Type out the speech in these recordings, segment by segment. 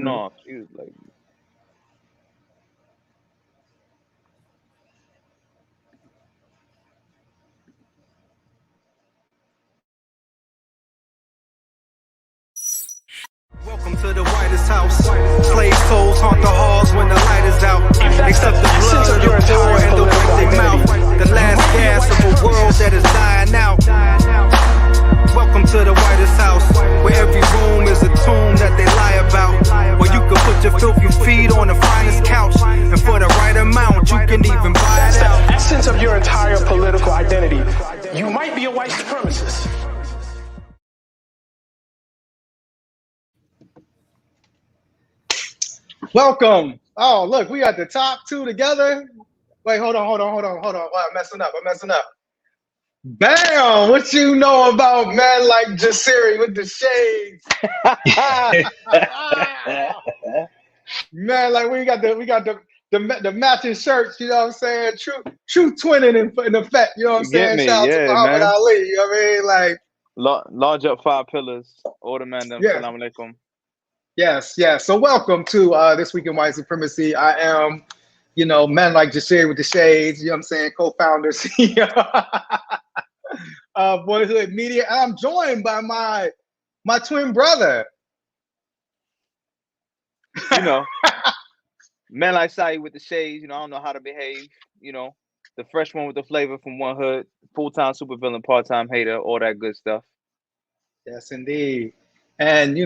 off. He was like, Welcome to the whitest house. Slave souls haunt the halls when the light is out. Except the blood of the poor and the wicked mouth. The last gas of a world that is dying out. Welcome to the whitest house, where every room is a tomb that they lie about. Where you can put your filthy feet on the finest couch, and for the right amount, you can even buy it out. That's the essence of your entire political identity. You might be a white supremacist. Welcome. Oh, look, we got the top two together. Wait, hold on. Well, I'm messing up. Bam! What you know about man like Jasiri with the shades? Man, like we got the matching shirts. You know what I'm saying? True twinning in effect. You know what I'm saying? me, Shout out yeah, to Muhammad man. Ali. You know what I mean? Like large up 5 pillars. Order man them. Yeah. Salam alaikum. Yes. So welcome to This Week in White Supremacy. I am, man like Jasiri with the shades. You know what I'm saying? Co-founder, CEO of Boyhood Media. And I'm joined by my twin brother. Man like Saeed with the shades. I don't know how to behave. The fresh one with the flavor from one hood. Full-time supervillain, part-time hater, all that good stuff. Yes, indeed. And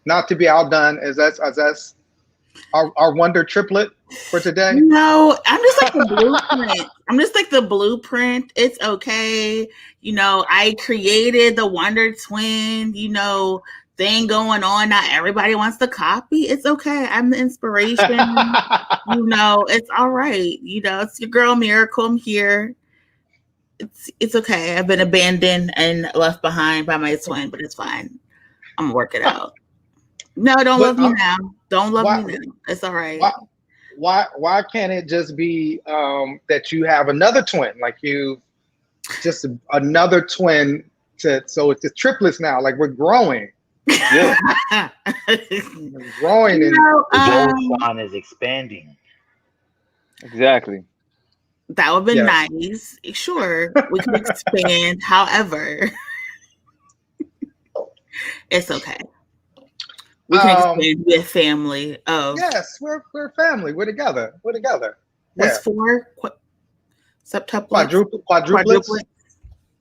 not to be outdone, as that's our wonder triplet for today. No, I'm just like the blueprint. It's okay. I created the Wonder Twin, thing going on. Not everybody wants to copy. It's okay. I'm the inspiration. It's all right. It's your girl Miracle. I'm here. It's okay. I've been abandoned and left behind by my twin, but it's fine. I'm gonna work it out. No, don't love me now. Don't love me now. It's all right. Why can't it just be that you have another twin, like you, just another twin? So it's the triplets now. Like we're growing. Yeah, we're growing, and the John is expanding. Exactly. That would be nice. Sure, we can expand. However, it's okay. We can expand with family of. Yes, we're family. We're together. What's 4? Septuplets? Quadruplets?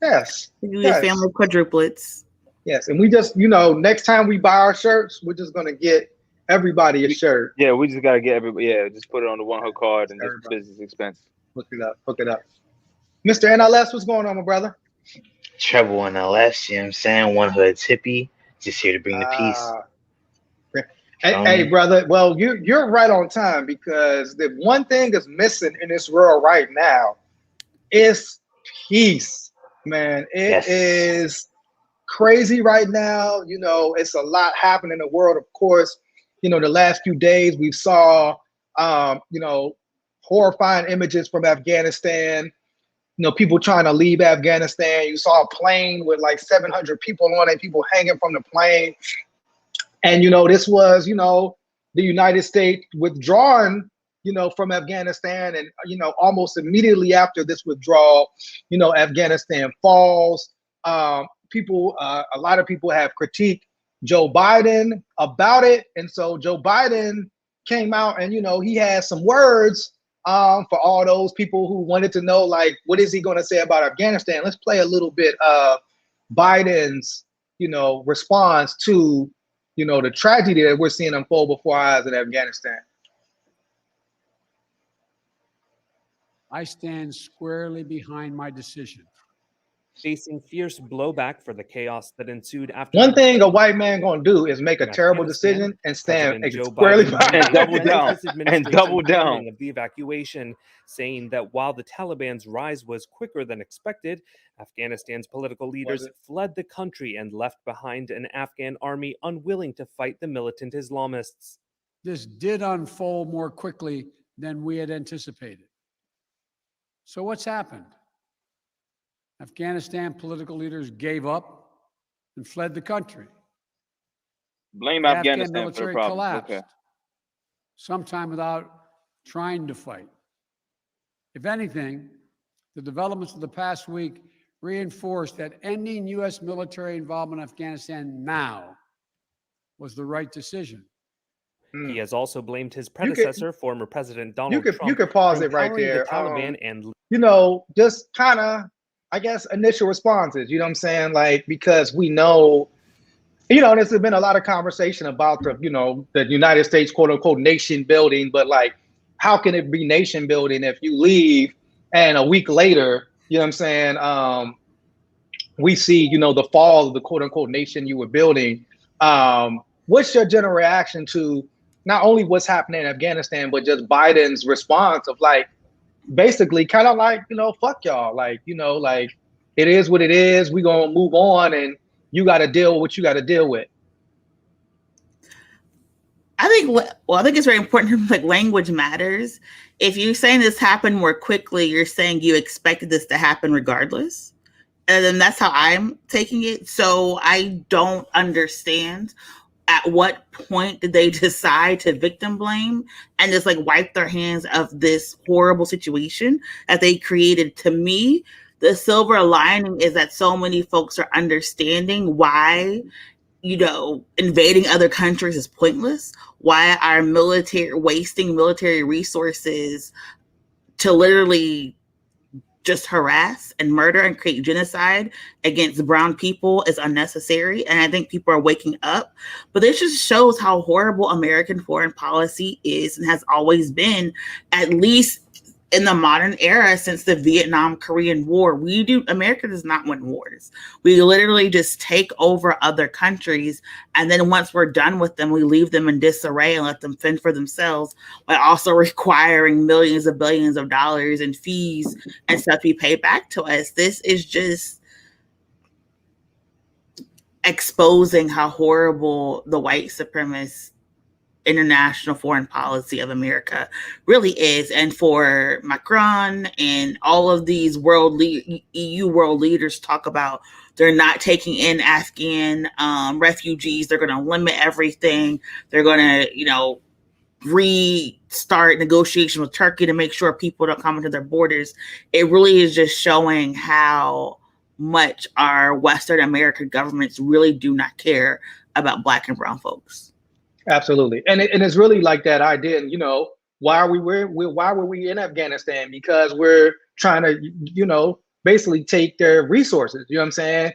Yes. Family of quadruplets. Yes, and we just, next time we buy our shirts, we're just gonna get everybody a shirt. Yeah, we just gotta get everybody. Yeah, just put it on the one hook card and just business expense. Hook it up. Mr. NLS, what's going on, my brother? Treble NLS, you know what I'm saying? One hood's hippie, just here to bring the peace. Hey, brother. Well, you're right on time, because the one thing that's missing in this world right now is peace, man. It is crazy right now. It's a lot happening in the world. Of course, the last few days we saw, horrifying images from Afghanistan. People trying to leave Afghanistan. You saw a plane with like 700 people on it, people hanging from the plane. And, this was, the United States withdrawing, from Afghanistan. And, almost immediately after this withdrawal, Afghanistan falls. A lot of people have critiqued Joe Biden about it. And so Joe Biden came out and, he had some words for all those people who wanted to know, like, what is he going to say about Afghanistan? Let's play a little bit of Biden's, response to, the tragedy that we're seeing unfold before our eyes in Afghanistan. I stand squarely behind my decision. Facing fierce blowback for the chaos that ensued after. One thing a white man gonna do is make a terrible decision and stand squarely behind and double down of the evacuation, saying that while the Taliban's rise was quicker than expected, Afghanistan's political leaders fled the country and left behind an Afghan army unwilling to fight the militant Islamists. This did unfold more quickly than we had anticipated. So what's happened? Afghanistan political leaders gave up and fled the country. Blame the Afghan Afghanistan for the military problem. collapsed Okay. sometime without trying to fight. If anything, the developments of the past week reinforced that ending U.S. military involvement in Afghanistan now was the right decision. He has also blamed his predecessor, former President Donald Trump, you could pause for it right empowering there. the Taliban and You know, just kind of, I guess, initial responses. You know what I'm saying? Like, because we know, you know, there's been a lot of conversation about the, you know, the United States quote unquote nation building, but like, how can it be nation building if you leave and a week later, you know what I'm saying? We see, you know, the fall of the quote unquote nation you were building. What's your general reaction to not only what's happening in Afghanistan, but just Biden's response of like, basically kind of like, you know, fuck y'all. Like, you know, like it is what it is. We're going to move on and you got to deal with what you got to deal with. I think it's very important. Like, language matters. If you're saying this happened more quickly, you're saying you expected this to happen regardless. And then that's how I'm taking it. So I don't understand at what point did they decide to victim blame and just like wipe their hands of this horrible situation that they created. To me, the silver lining is that so many folks are understanding why, you know, invading other countries is pointless, why our military wasting military resources to literally just harass and murder and create genocide against brown people is unnecessary. And I think people are waking up. But this just shows how horrible American foreign policy is and has always been, at least in the modern era since the Vietnam Korean War. America does not win wars. We literally just take over other countries. And then once we're done with them, we leave them in disarray and let them fend for themselves, while also requiring millions of billions of dollars in fees and stuff be paid back to us. This is just exposing how horrible the white supremacist international foreign policy of America really is. And for Macron and all of these EU world leaders talk about they're not taking in Afghan refugees, they're going to limit everything, they're going to, you know, restart negotiations with Turkey to make sure people don't come into their borders. It really is just showing how much our Western American governments really do not care about Black and brown folks. Absolutely. And it's really like that idea. And, you know, why were we in Afghanistan? Because we're trying to, you know, basically take their resources, you know what I'm saying?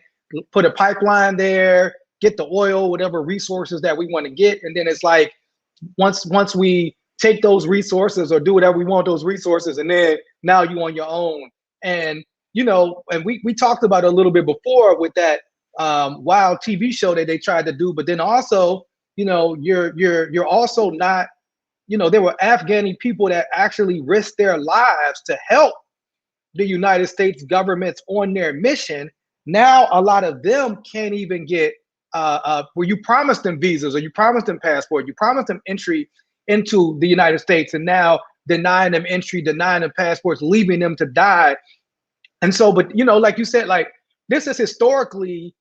Put a pipeline there, get the oil, whatever resources that we want to get. And then it's like, once we take those resources or do whatever we want those resources, and then now you on your own. And, you know, and we talked about it a little bit before with that wild TV show that they tried to do, but then also, you know, you're also not, you know, there were Afghani people that actually risked their lives to help the United States governments on their mission. Now, a lot of them can't even get where you promised them visas or you promised them passport, you promised them entry into the United States, and now denying them entry, denying them passports, leaving them to die. And so, but, you know, like you said, like this is historically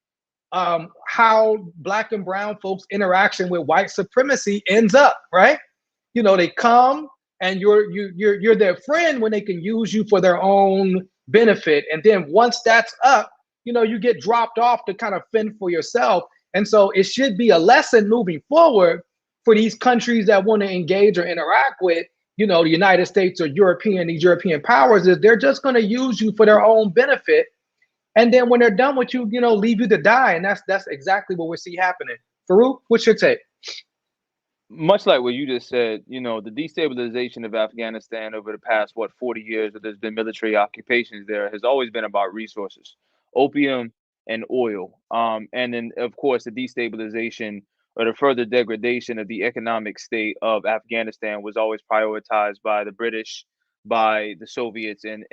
how Black and brown folks' interaction with white supremacy ends up, right? You know, they come and you're their friend when they can use you for their own benefit. And then once that's up, you know, you get dropped off to kind of fend for yourself. And so it should be a lesson moving forward for these countries that want to engage or interact with, you know, the United States or these European powers, is they're just going to use you for their own benefit. And then when they're done with you, you know, leave you to die. And that's exactly what we see happening. Farouk, what's your take? Much like what you just said, you know, the destabilization of Afghanistan over the past, 40 years that there's been military occupations there has always been about resources, opium and oil. And then, of course, the destabilization or the further degradation of the economic state of Afghanistan was always prioritized by the British, by the Soviets, and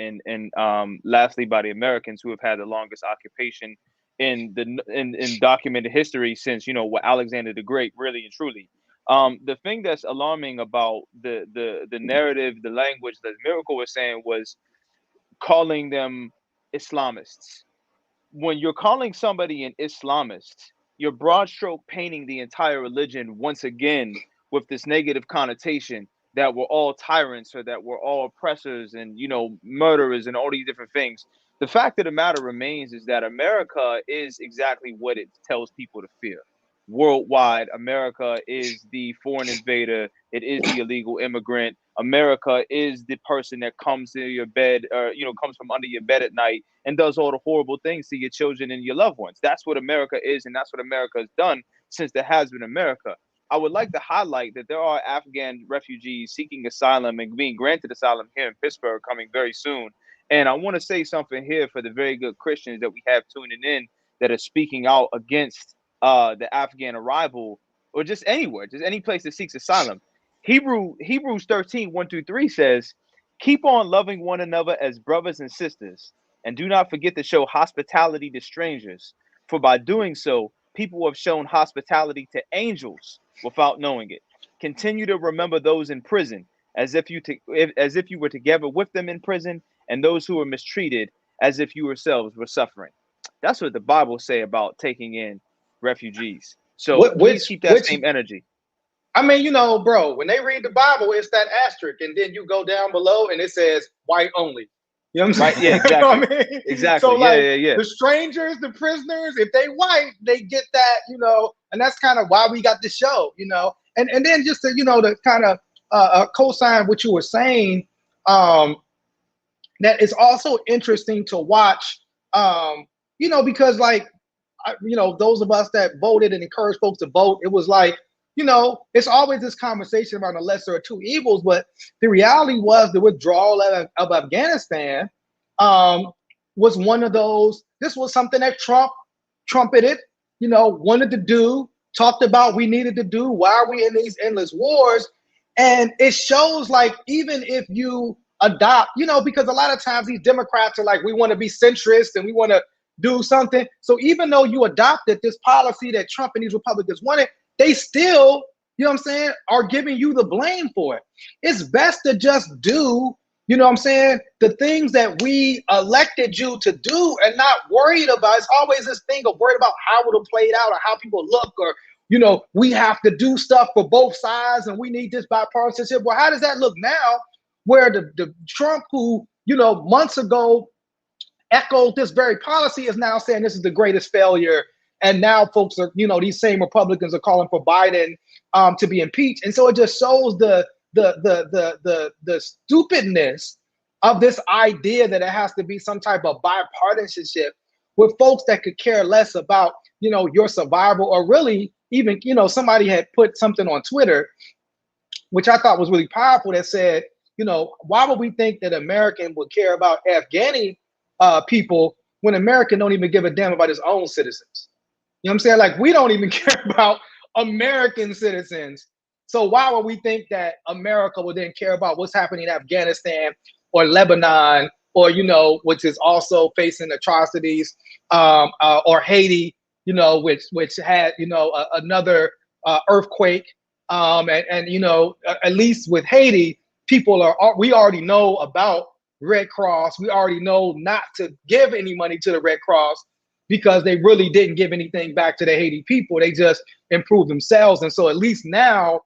lastly by the Americans, who have had the longest occupation in documented history since, you know, Alexander the Great, really and truly. The thing that's alarming about the narrative, the language that Miracle was saying, was calling them Islamists. When you're calling somebody an Islamist, you're broad stroke painting the entire religion once again with this negative connotation that we're all tyrants or that we're all oppressors and, you know, murderers and all these different things. The fact of the matter remains is that America is exactly what it tells people to fear. Worldwide, America is the foreign invader. It is the illegal immigrant. America is the person that comes to your bed, or, you know, comes from under your bed at night and does all the horrible things to your children and your loved ones. That's what America is, and that's what America has done since there has been America. I would like to highlight that there are Afghan refugees seeking asylum and being granted asylum here in Pittsburgh coming very soon. And I want to say something here for the very good Christians that we have tuning in that are speaking out against the Afghan arrival, or just anywhere, just any place that seeks asylum. Hebrews 13, 1-3 says, keep on loving one another as brothers and sisters, and do not forget to show hospitality to strangers. For by doing so, people have shown hospitality to angels without knowing it. Continue to remember those in prison as if you were together with them in prison, and those who were mistreated as if you yourselves were suffering. That's what the Bible say about taking in refugees. So please keep that same energy. I mean, you know, bro, when they read the Bible, it's that asterisk, and then you go down below and it says white only. You know what I'm saying? Right? Yeah, exactly. You know what I mean? Exactly. So, like, yeah. the strangers, the prisoners, if they white, they get that, you know, and that's kind of why we got the show, you know. And then just to, you know, to kind of co-sign what you were saying, that it's also interesting to watch, you know, because, like, you know, those of us that voted and encouraged folks to vote, it was like, you know, it's always this conversation about the lesser of two evils, but the reality was the withdrawal of Afghanistan was one of those. This was something that Trump trumpeted, you know, wanted to do, talked about we needed to do. Why are we in these endless wars? And it shows, like, even if you adopt, you know, because a lot of times these Democrats are like, we want to be centrist and we want to do something. So even though you adopted this policy that Trump and these Republicans wanted, they still, you know what I'm saying, are giving you the blame for it. It's best to just do, you know what I'm saying, the things that we elected you to do and not worried about. It's always this thing of worried about how it'll play out or how people look, or, you know, we have to do stuff for both sides and we need this bipartisanship. Well, how does that look now where the Trump who, you know, months ago echoed this very policy is now saying this is the greatest failure? And now folks are, you know, these same Republicans are calling for Biden to be impeached. And so it just shows the stupidness of this idea that it has to be some type of bipartisanship with folks that could care less about, you know, your survival, or really even, you know, somebody had put something on Twitter, which I thought was really powerful, that said, you know, why would we think that American would care about Afghani people when American don't even give a damn about his own citizens? You know what I'm saying? Like, we don't even care about American citizens. So why would we think that America would then care about what's happening in Afghanistan or Lebanon, or, you know, which is also facing atrocities, or Haiti, you know, which had, you know, another earthquake. And, you know, at least with Haiti, we already know about Red Cross. We already know not to give any money to the Red Cross, because they really didn't give anything back to the Haiti people. They just improved themselves. And so at least now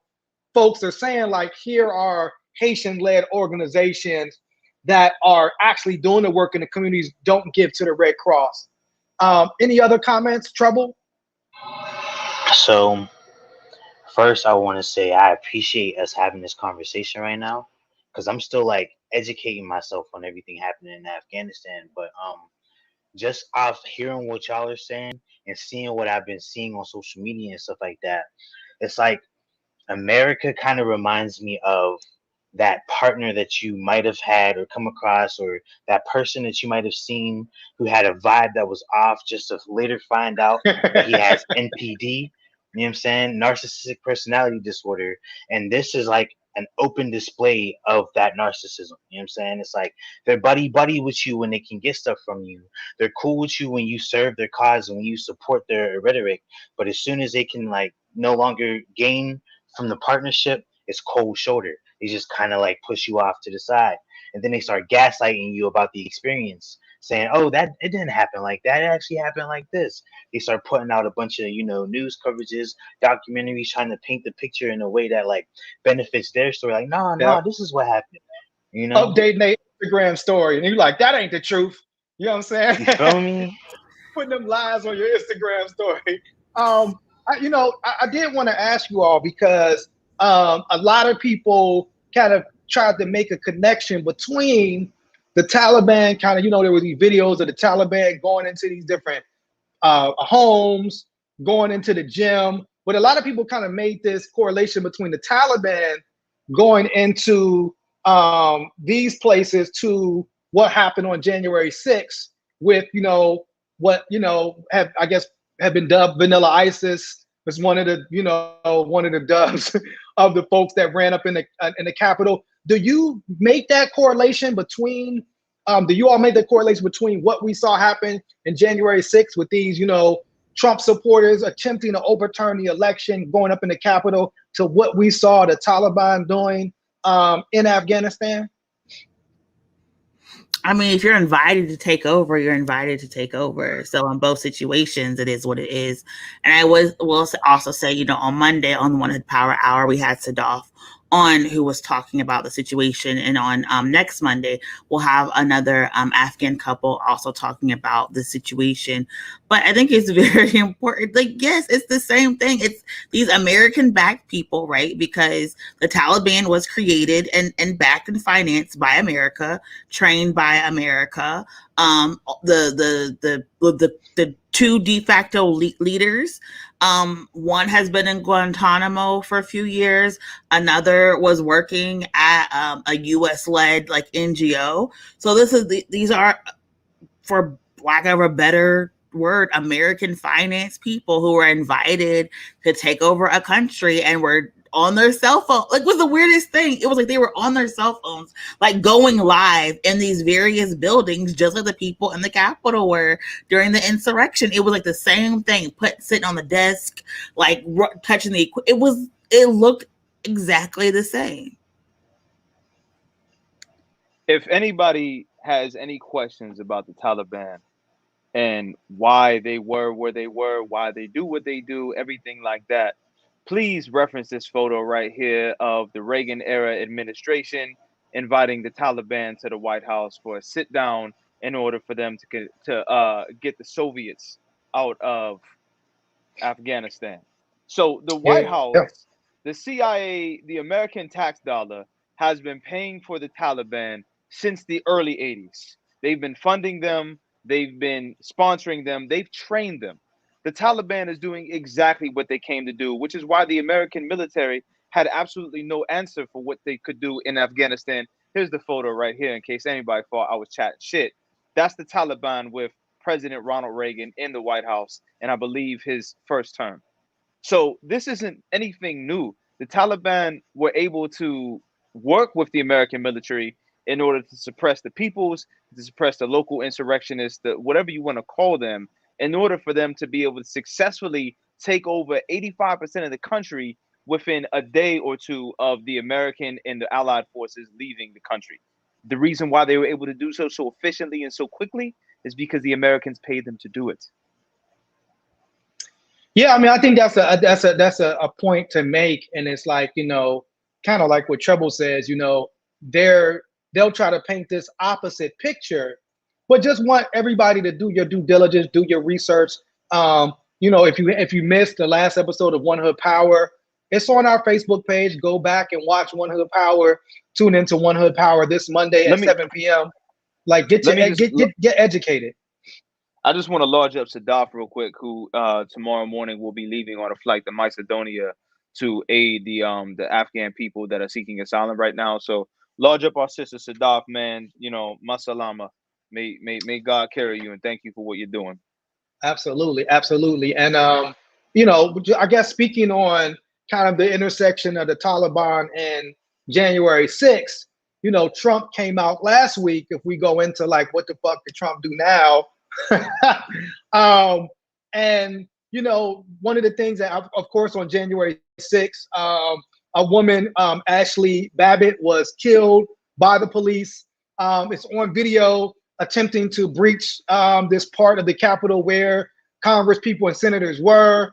folks are saying, like, here are Haitian-led organizations that are actually doing the work in the communities, don't give to the Red Cross. Any other comments, Trouble? So first, I want to say I appreciate us having this conversation right now, because I'm still, like, educating myself on everything happening in Afghanistan. But just off hearing what y'all are saying and seeing what I've been seeing on social media and stuff like that, it's like America kind of reminds me of that partner that you might have had or come across, or that person that you might have seen who had a vibe that was off, just to later find out that he has NPD, you know what I'm saying? Narcissistic personality disorder. And this is like an open display of that narcissism. You know what I'm saying? It's like they're buddy with you when they can get stuff from you. They're cool with you when you serve their cause and when you support their rhetoric. But as soon as they can, like, no longer gain from the partnership, it's cold shoulder. They just kind of, like, push you off to the side. And then they start gaslighting you about the experience. saying, "Oh, that it didn't happen like that. It actually happened like this." They start putting out a bunch of news coverages, documentaries, trying to paint the picture in a way that like benefits their story. Like, no, Yep. this is what happened. Updating their Instagram story, and you're like, that ain't the truth. You know what I'm saying? You feel me? Putting them lies on your Instagram story. I did want to ask you all because a lot of people kind of tried to make a connection between the Taliban. There were these videos of the Taliban going into these different homes, going into the gym. But a lot of people kind of made this correlation between the Taliban going into these places to what happened on January 6th with, what, have been dubbed Vanilla ISIS. Was one of the dubs of the folks that ran up in the Capitol. Do you make that correlation between, do you all make that correlation between what we saw happen in January 6th with these, Trump supporters attempting to overturn the election, going up in the Capitol, to what we saw the Taliban doing in Afghanistan? I mean, if you're invited to take over, you're invited to take over. So in both situations, it is what it is. And I will also say, on Monday on the One Hood Power Hour, we had Sadaf on who was talking about the situation. And on next Monday, we'll have another Afghan couple also talking about the situation. But I think it's very important. Like, yes, it's the same thing. It's these American-backed people, right? Because the Taliban was created and backed and financed by America, trained by America. The two de facto leaders. One has been in Guantanamo for a few years. Another was working at a U.S.-led NGO. So these are, for lack of a better word, American finance people who were invited to take over a country and were on their cell phone. It was the weirdest thing. It was like they were on their cell phones, going live in these various buildings, just like the people in the Capitol were during the insurrection. It was like the same thing, sitting on the desk, touching the equipment. It looked exactly the same. If anybody has any questions about the Taliban and why they were where they were, why they do what they do, everything like that, please reference this photo right here of the Reagan era administration inviting the Taliban to the White House for a sit down in order for them to get the Soviets out of Afghanistan. So the White House, the CIA, the American tax dollar has been paying for the Taliban since the early 80s. They've been funding them. They've been sponsoring them. They've trained them. The Taliban is doing exactly what they came to do, which is why the American military had absolutely no answer for what they could do in Afghanistan. Here's the photo right here in case anybody thought I was chatting shit. That's the Taliban with President Ronald Reagan in the White House, and I believe his first term. So this isn't anything new. The Taliban were able to work with the American military in order to suppress the peoples, to suppress the local insurrectionists, whatever you want to call them, in order for them to be able to successfully take over 85% of the country within a day or two of the American and the Allied forces leaving the country. The reason why they were able to do so efficiently and so quickly is because the Americans paid them to do it. Yeah, I mean, I think that's a point to make, and it's kind of like what Treble says. They'll try to paint this opposite picture, but just want everybody to do your due diligence, do your research. If you missed the last episode of One Hood Power, it's on our Facebook page. Go back and watch One Hood Power. Tune into One Hood Power this Monday at 7 p.m. Get educated. I just want to large up Sadaf real quick, who tomorrow morning will be leaving on a flight to Macedonia to aid the Afghan people that are seeking asylum right now. So large up our sister Sadaf, man. Masalama. May God carry you, and thank you for what you're doing. Absolutely. And I guess speaking on kind of the intersection of the Taliban and January 6th, Trump came out last week. If we go into what the fuck did Trump do now? And one of the things that, of course, on January 6th, a woman, Ashley Babbitt, was killed by the police. It's on video. attempting to breach this part of the Capitol where Congress people and senators were.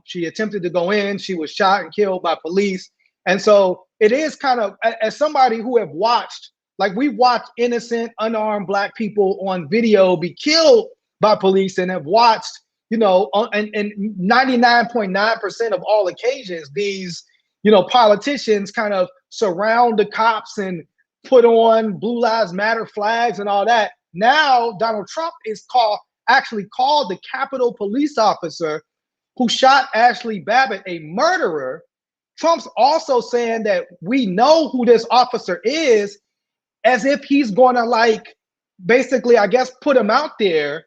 She attempted to go in. She was shot and killed by police. And so it is kind of, as somebody who have watched, like we watched innocent, unarmed Black people on video be killed by police and have watched, you know, and 99.9% of all occasions, these, you know, politicians kind of surround the cops and put on Blue Lives Matter flags and all that. Now Donald Trump is actually called the Capitol police officer who shot Ashley Babbitt a murderer. Trump's also saying that we know who this officer is, as if he's going to, like, basically, I guess, put him out there.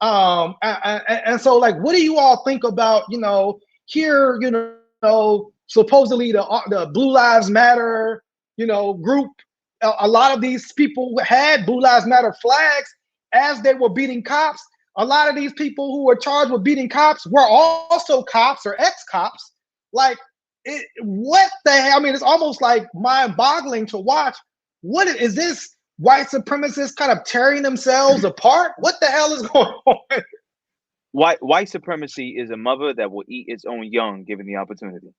And so, like, what do you all think about, you know, here, you know, supposedly the Blue Lives Matter, you know, group, a lot of these people had Blue Lives Matter flags as they were beating cops. A lot of these people who were charged with beating cops were also cops or ex-cops. Like, what the hell? I mean, it's almost like mind-boggling to watch. What is this? White supremacists kind of tearing themselves apart? What the hell is going on? White supremacy is a mother that will eat its own young given the opportunity.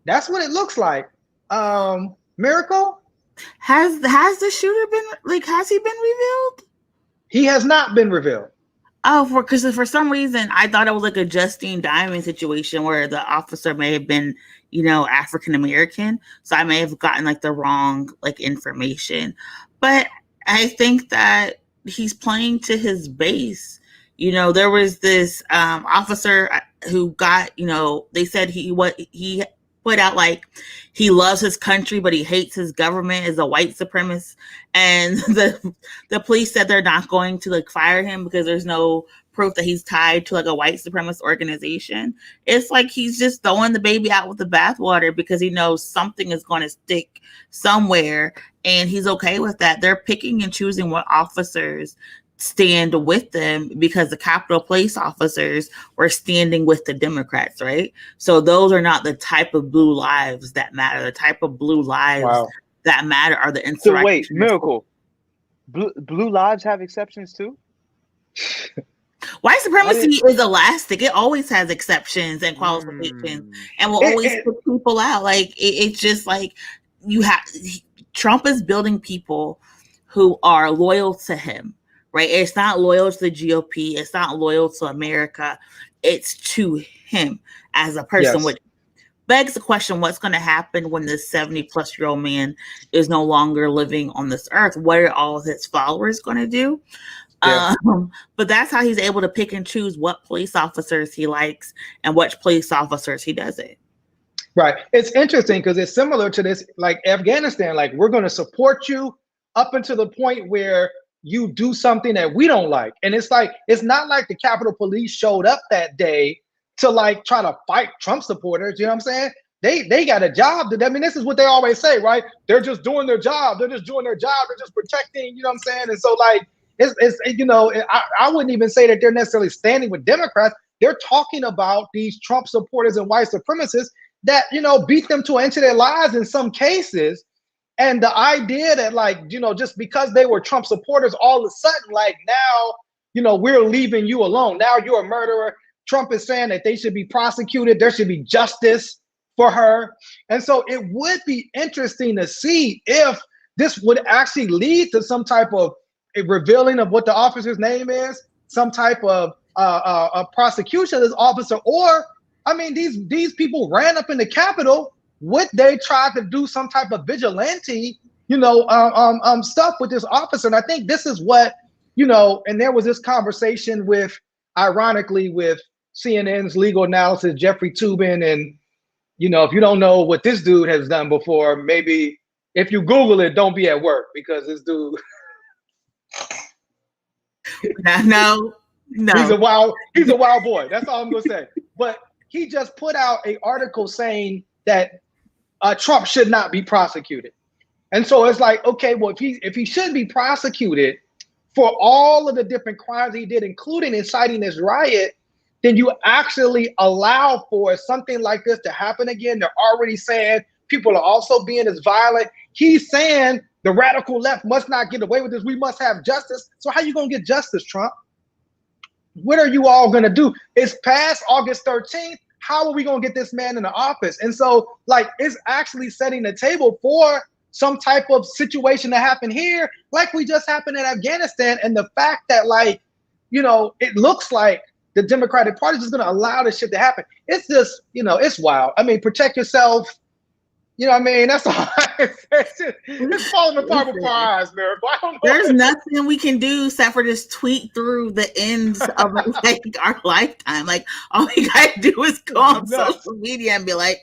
That's what it looks like. Miracle? Has the shooter been, like, has he been revealed? He has not been revealed. Oh, because for some reason I thought it was like a Justine Diamond situation where the officer may have been, you know, African American. So I may have gotten like the wrong like information. But I think that he's playing to his base. You know, there was this officer who got, you know, they said he put out like he loves his country, but he hates his government, is a white supremacist. And the police said they're not going to like fire him because there's no proof that he's tied to like a white supremacist organization. It's like he's just throwing the baby out with the bathwater because he knows something is going to stick somewhere, and he's okay with that. They're picking and choosing what officers stand with them because the Capitol Police officers were standing with the Democrats, right? So those are not the type of blue lives that matter. The type of blue lives that matter are the insurrectionists. So wait, Miracle, blue lives have exceptions too? White supremacy is elastic. It always has exceptions and qualifications and will always put people out. Like it's just like Trump is building people who are loyal to him. Right? It's not loyal to the GOP. It's not loyal to America. It's to him as a person, Yes. which begs the question, what's going to happen when this 70-plus-year-old man is no longer living on this earth? What are all of his followers going to do? Yeah. But that's how he's able to pick and choose what police officers he likes and which police officers he doesn't. Right. It's interesting because it's similar to this, like Afghanistan, like we're going to support you up until the point where you do something that we don't like. And it's like, it's not like the Capitol Police showed up that day to like try to fight Trump supporters. You know what I'm saying? They got a job to, I mean, this is what they always say, right? They're just doing their job. They're just doing their job. They're just protecting, you know what I'm saying? And so like, it's you know, I wouldn't even say that they're necessarily standing with Democrats. They're talking about these Trump supporters and white supremacists that, you know, beat them to an inch of their lives in some cases. And the idea that, like, you know, just because they were Trump supporters, all of a sudden, like, now, you know, we're leaving you alone. Now you're a murderer. Trump is saying that they should be prosecuted. There should be justice for her. And so it would be interesting to see if this would actually lead to some type of a revealing of what the officer's name is, some type of a prosecution of this officer. Or, I mean, these people ran up in the Capitol. Would they try to do some type of vigilante, you know, stuff with this officer? And I think this is what, you know, and there was this conversation with, ironically, with CNN's legal analysis, Jeffrey Toobin. And, you know, if you don't know what this dude has done before, maybe if you Google it, don't be at work because this dude. No. He's a wild boy. That's all I'm gonna say. But he just put out an article saying that Trump should not be prosecuted. And so it's like, okay, well, if he should be prosecuted for all of the different crimes he did, including inciting this riot, then you actually allow for something like this to happen again. They're already saying people are also being as violent. he's saying the radical left must not get away with this. We must have justice. So how you gonna get justice, Trump? What are you all gonna do? It's past August 13th. How are we gonna get this man in the office? And so, like, it's actually setting the table for some type of situation to happen here, like we just happened in Afghanistan. And the fact that, like, you know, it looks like the Democratic Party is just gonna allow this shit to happen. It's just, you know, it's wild. I mean, protect yourself. You know what I mean? That's all I say. It's falling apart before our eyes, Miracle. I don't know. There's nothing we can do except for just tweet through the ends of like our lifetime. Like, all we gotta do is go on social media and be like,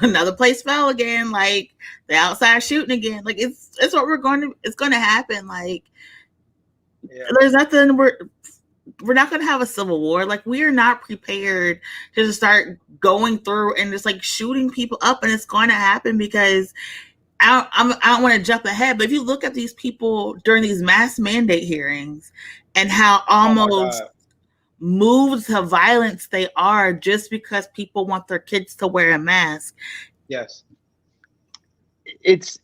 another place fell again. Like, the outside shooting again. Like, it's what it's going to happen. Like, there's nothing we're not going to have a civil war. Like, we are not prepared to just start going through and just like shooting people up, and it's going to happen because I don't want to jump ahead, but if you look at these people during these mass mandate hearings and how almost moved to violence they are just because people want their kids to wear a mask. Yes. It's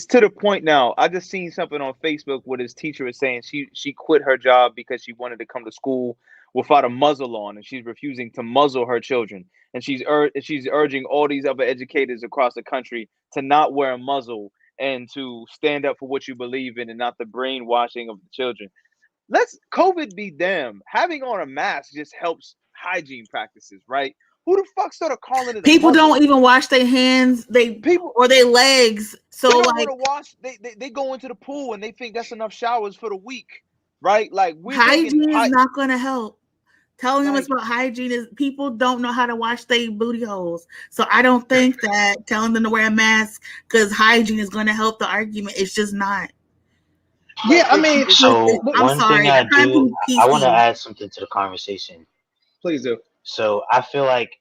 to the point now. I just seen something on Facebook where this teacher is saying she quit her job because she wanted to come to school without a muzzle on, and she's refusing to muzzle her children. And she's urging all these other educators across the country to not wear a muzzle and to stand up for what you believe in and not the brainwashing of the children. Let's COVID be damned. Having on a mask just helps hygiene practices, right? Who the fuck started calling it? People don't even wash their hands, or their legs. So they don't like, want to wash. They go into the pool and they think that's enough showers for the week, right? Like, hygiene is not going to help. Telling them it's about hygiene is people don't know how to wash their booty holes. So I don't think that telling them to wear a mask because hygiene is going to help the argument. It's just not. Yeah, I mean, so I'm sorry. I want to add something to the conversation. Please do. So I feel like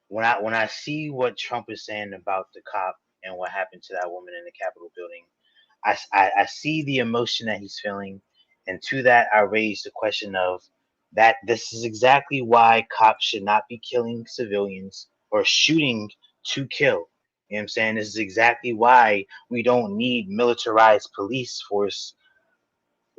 when I see what Trump is saying about the cop and what happened to that woman in the Capitol building, I see the emotion that he's feeling, and to that I raise the question of that this is exactly why cops should not be killing civilians or shooting to kill. You know what I'm saying? This is exactly why we don't need militarized police force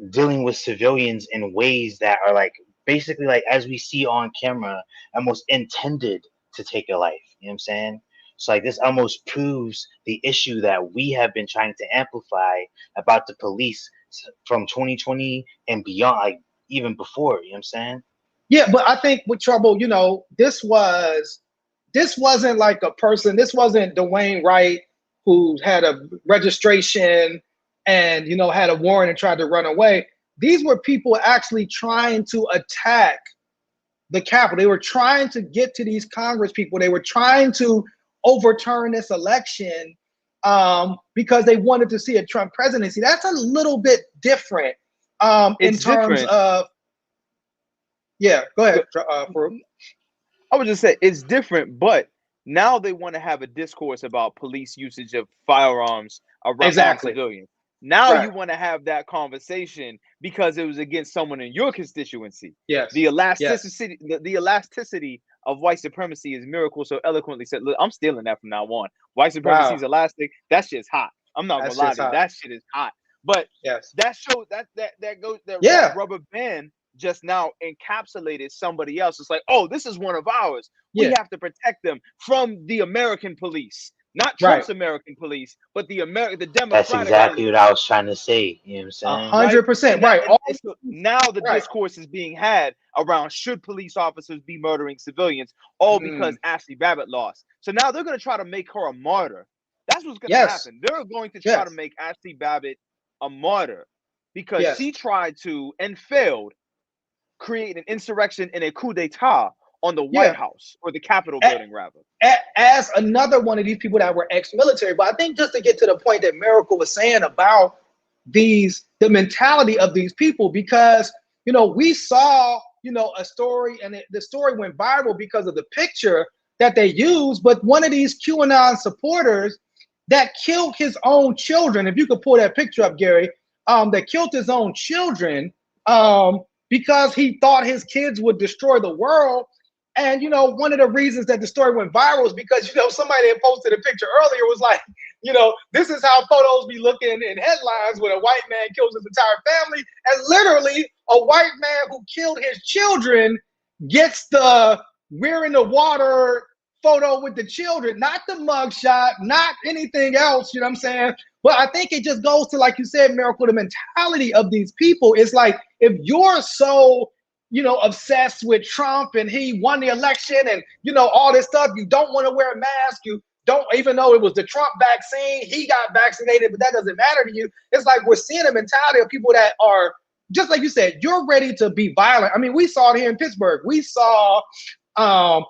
dealing with civilians in ways that are like basically like as we see on camera, almost intended to take a life. You know what I'm saying? So like this almost proves the issue that we have been trying to amplify about the police from 2020 and beyond, like even before. You know what I'm saying? Yeah, but I think with trouble, you know, this wasn't like a person. This wasn't Dwayne Wright who had a registration and, you know, had a warrant and tried to run away. These were people actually trying to attack the Capitol. They were trying to get to these Congress people. They were trying to overturn this election because they wanted to see a Trump presidency. That's a little bit different in terms of. Yeah, go ahead, Farouk. I would just say it's different, but now they want to have a discourse about police usage of firearms around civilians. Now you want to have that conversation because it was against someone in your constituency. Yes. The elasticity, the elasticity of white supremacy, is Miracle so eloquently said. Look, I'm stealing that from now on. White supremacy is elastic. That shit's hot. I'm not gonna lie to you. That shit is hot. But that shows that rubber band just now encapsulated somebody else. It's like, oh, this is one of ours. We have to protect them from the American police. Not Trump's American police, but the Democratic. That's exactly what I was trying to say. You know what I'm saying? 100%. Right. Now the discourse is being had around should police officers be murdering civilians, all because Ashley Babbitt lost. So now they're going to try to make her a martyr. That's what's going to happen. They're going to try to make Ashley Babbitt a martyr because she tried to and failed create an insurrection and a coup d'etat on the White House, or the Capitol building, rather. As another one of these people that were ex-military. But I think just to get to the point that Miracle was saying about the mentality of these people, because, you know, we saw, you know, a story, and the story went viral because of the picture that they used, but one of these QAnon supporters that killed his own children, if you could pull that picture up, Gary, that killed his own children because he thought his kids would destroy the world. And, you know, one of the reasons that the story went viral is because, you know, somebody had posted a picture earlier was like, This is how photos be looking in headlines when a white man kills his entire family. And literally, a white man who killed his children gets the we're in the water photo with the children, not the mugshot, not anything else, you know what I'm saying? But I think it just goes to, like you said, Miracle, the mentality of these people. It's like, if you're so, obsessed with Trump and he won the election and, all this stuff, you don't want to wear a mask, you don't, even though it was the Trump vaccine, he got vaccinated, but that doesn't matter to you. It's like we're seeing a mentality of people that are, just like you said, you're ready to be violent. I mean, we saw it here in Pittsburgh. We saw a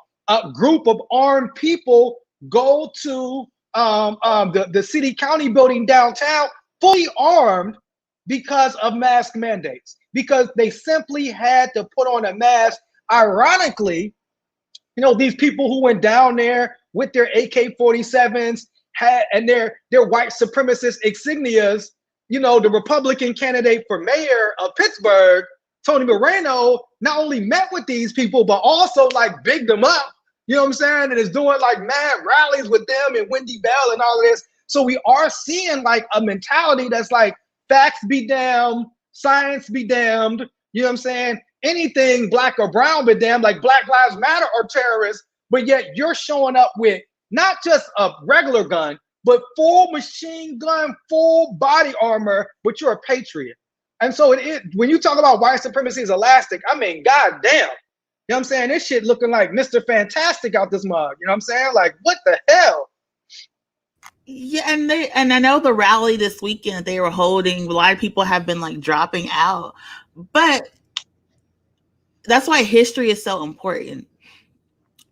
group of armed people go to the city county building downtown, fully armed, because of mask mandates, because they simply had to put on a mask. Ironically, these people who went down there with their AK-47s and their white supremacist insignias, the Republican candidate for mayor of Pittsburgh, Tony Moreno, not only met with these people, but also like bigged them up, you know what I'm saying? And is doing like mad rallies with them and Wendy Bell and all of this. So we are seeing like a mentality that's like, facts be damned, science be damned, you know what I'm saying? Anything black or brown be damned, like Black Lives Matter are terrorists, but yet you're showing up with not just a regular gun, but full machine gun, full body armor, but you're a patriot. And so when you talk about white supremacy is elastic, I mean, goddamn, you know what I'm saying? This shit looking like Mr. Fantastic out this mug, you know what I'm saying? Like, what the hell? Yeah, and I know the rally this weekend that they were holding, a lot of people have been like dropping out, but that's why history is so important.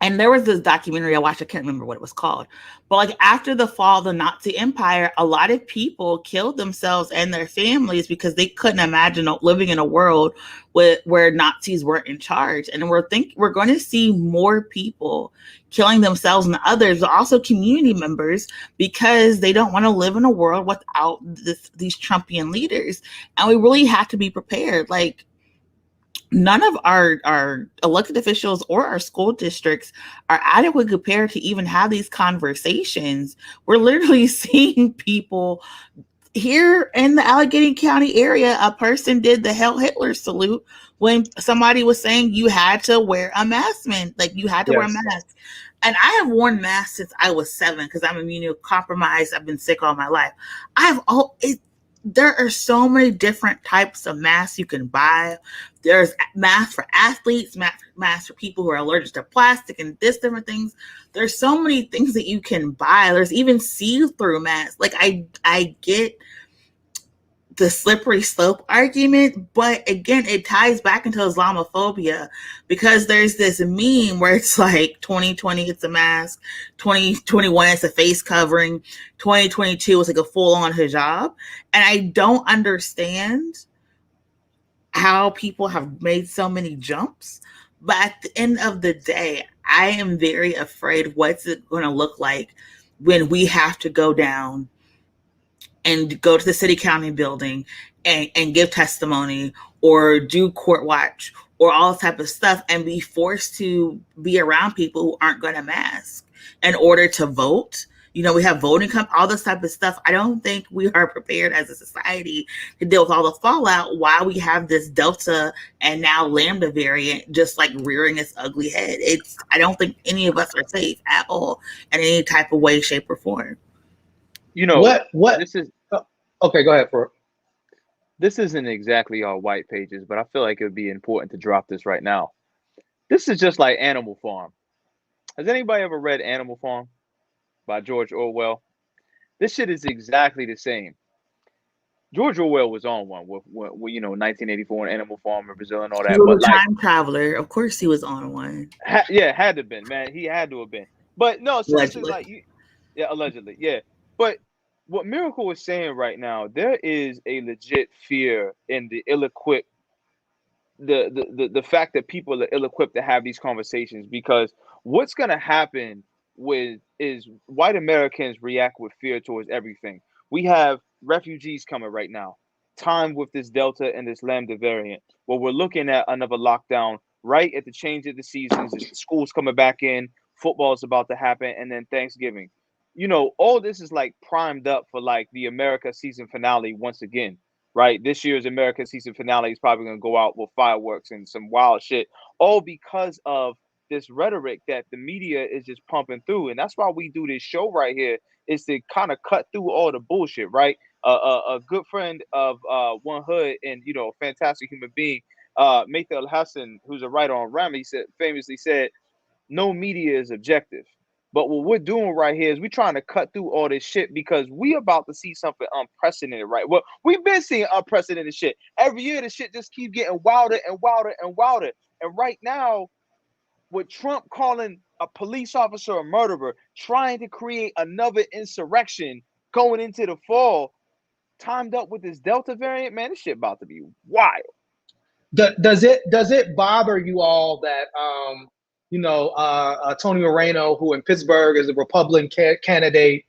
And there was this documentary I watched, I can't remember what it was called, but like after the fall of the Nazi Empire, a lot of people killed themselves and their families because they couldn't imagine living in a world where Nazis weren't in charge. And we're going to see more people killing themselves and others, but also community members, because they don't want to live in a world without these Trumpian leaders. And we really have to be prepared. Like, none of our elected officials or our school districts are adequately prepared to even have these conversations. We're literally seeing people here in the Allegheny County area. A person did the Hail Hitler salute when somebody was saying you had to wear a mask, man. Like, you had to wear a mask. And I have worn masks since I was 7 because I'm immunocompromised. I've been sick all my life. There are so many different types of masks you can buy. There's masks for athletes, masks for people who are allergic to plastic and different things. There's so many things that you can buy. There's even see-through masks. Like, I get the slippery slope argument, but again, it ties back into Islamophobia, because there's this meme where it's like 2020 it's a mask, 2021 it's a face covering, 2022 it's like a full-on hijab. And I don't understand how people have made so many jumps, but at the end of the day, I am very afraid what's it going to look like when we have to go down and go to the city county building and give testimony or do court watch or all type of stuff, and be forced to be around people who aren't going to mask in order to vote. We have voting, all this type of stuff. I don't think we are prepared as a society to deal with all the fallout while we have this Delta and now Lambda variant just like rearing its ugly head. I don't think any of us are safe at all in any type of way, shape, or form. What this is okay, go ahead, Farrell. This isn't exactly our white pages, but I feel like it would be important to drop this right now. This is just like Animal Farm. Has anybody ever read Animal Farm by George Orwell? This shit is exactly the same. George Orwell was on one with 1984 and Animal Farm in Brazil and all that. He was a time traveler. Of course he was on one. Had to have been, man. He had to have been. But no, seriously, allegedly, yeah. But what Miracle is saying right now, there is a legit fear in the ill-equipped, the fact that people are ill-equipped to have these conversations, because what's going to happen is white Americans react with fear towards everything. We have refugees coming right now, time with this Delta and this Lambda variant, where we're looking at another lockdown right at the change of the seasons. The school's coming back in, football's about to happen, and then Thanksgiving. you know, all this is like primed up for like the America season finale once again, right? This year's America season finale is probably going to go out with fireworks and some wild shit, all because of this rhetoric that the media is just pumping through. And that's why we do this show right here, is to kind of cut through all the bullshit, right? A good friend of One Hood and, you know, a fantastic human being, Maytha El Hassan, who's a writer on RAM, he famously said, no media is objective. But what we're doing right here is we're trying to cut through all this shit because we about to see something unprecedented, right? Well, we've been seeing unprecedented shit. Every year the shit just keeps getting wilder and wilder and wilder. And right now, with Trump calling a police officer a murderer, trying to create another insurrection going into the fall, timed up with this Delta variant, man, this shit about to be wild. Does it bother you all that you know, Tony Moreno, who in Pittsburgh is a Republican candidate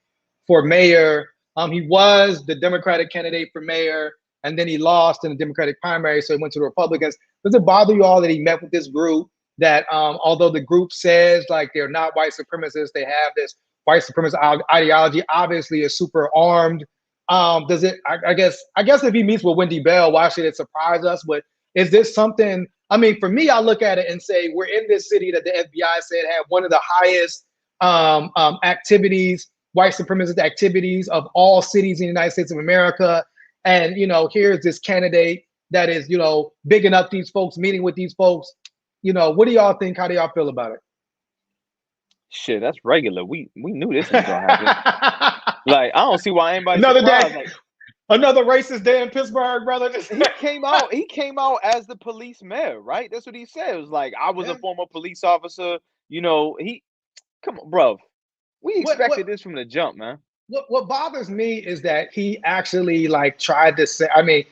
for mayor, he was the Democratic candidate for mayor, and then he lost in the Democratic primary, so he went to the Republicans. Does it bother you all that he met with this group that, although the group says like they're not white supremacists, they have this white supremacist ideology, obviously is super armed? Does it? I guess if he meets with Wendy Bell, why should it surprise us? But is this something? I mean, for me, I look at it and say we're in this city that the FBI said had one of the highest activities, white supremacist activities of all cities in the United States of America. And, you know, here's this candidate that is, you know, bigging up these folks, meeting with these folks. You know, what do y'all think? How do y'all feel about it? Shit, that's regular. We knew this was gonna happen. Like, I don't see why anybody another surprised. day. Like, another racist day in Pittsburgh, brother. he came out as the police mayor, right? That's what he said. It was like, I was a former police officer. You know, come on, bro. We expected this from the jump, man. What bothers me is that he actually like tried to say, I mean,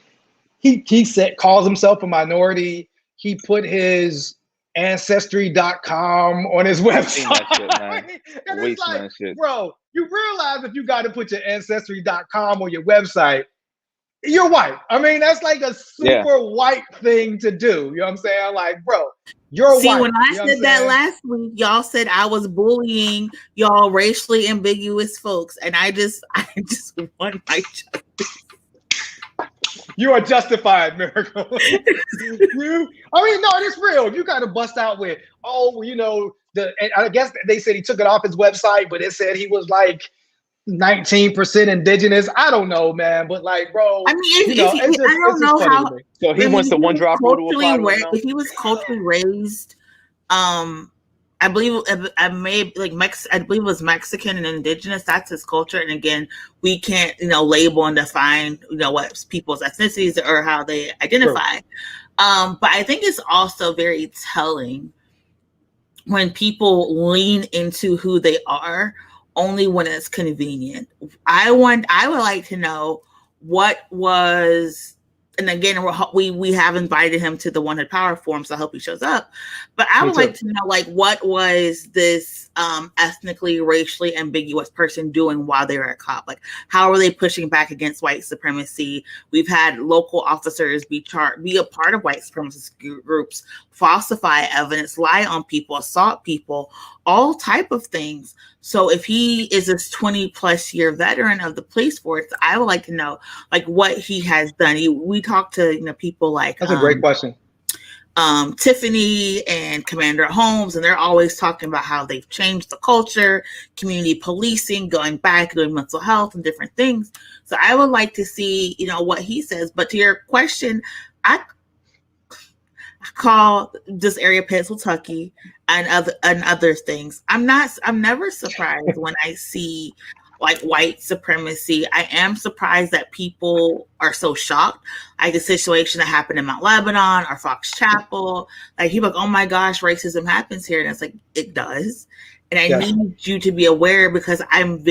he said, calls himself a minority. He put his ancestry.com on his website. That shit, man. And it's like, bro, you realize if you got to put your ancestry.com on your website, you're white. I mean, that's like a super white thing to do. You know what I'm saying? Like, bro, you're white. See, when I said that last week, y'all said I was bullying y'all racially ambiguous folks, and I just won my job. You are justified, Miracle. I mean, no, it's real. If you got to bust out with, oh, you know, I guess they said he took it off his website, but it said he was like 19% indigenous. I don't know, man, but like, bro, I mean, I don't know how. So he wants the one drop rule to apply. If he was culturally raised, I believe I believe it was Mexican and indigenous. That's his culture. And again, we can't, you know, label and define, you know, what people's ethnicities or how they identify. Sure. But I think it's also very telling when people lean into who they are only when it's convenient. I would like to know what was. And again, we have invited him to the 100 Power Forum, so I hope he shows up. But I would like to know, like, what was this ethnically, racially ambiguous person doing while they were a cop? Like, how are they pushing back against white supremacy? We've had local officers be a part of white supremacist groups, falsify evidence, lie on people, assault people, all type of things. So if he is this 20+ year veteran of the police force, I would like to know like what he has done. We talked to, you know, people like that's a great question. Tiffany and Commander Holmes, and they're always talking about how they've changed the culture, community policing, going back, doing mental health and different things. So I would like to see, you know, what he says. But to your question, I call this area Pennsylvania and other things. I'm never surprised when I see like white supremacy. I am surprised that people are so shocked. Like the situation that happened in Mount Lebanon or Fox Chapel. Like people are like, oh my gosh, racism happens here. And it's like, it does. And I need you to be aware because I don't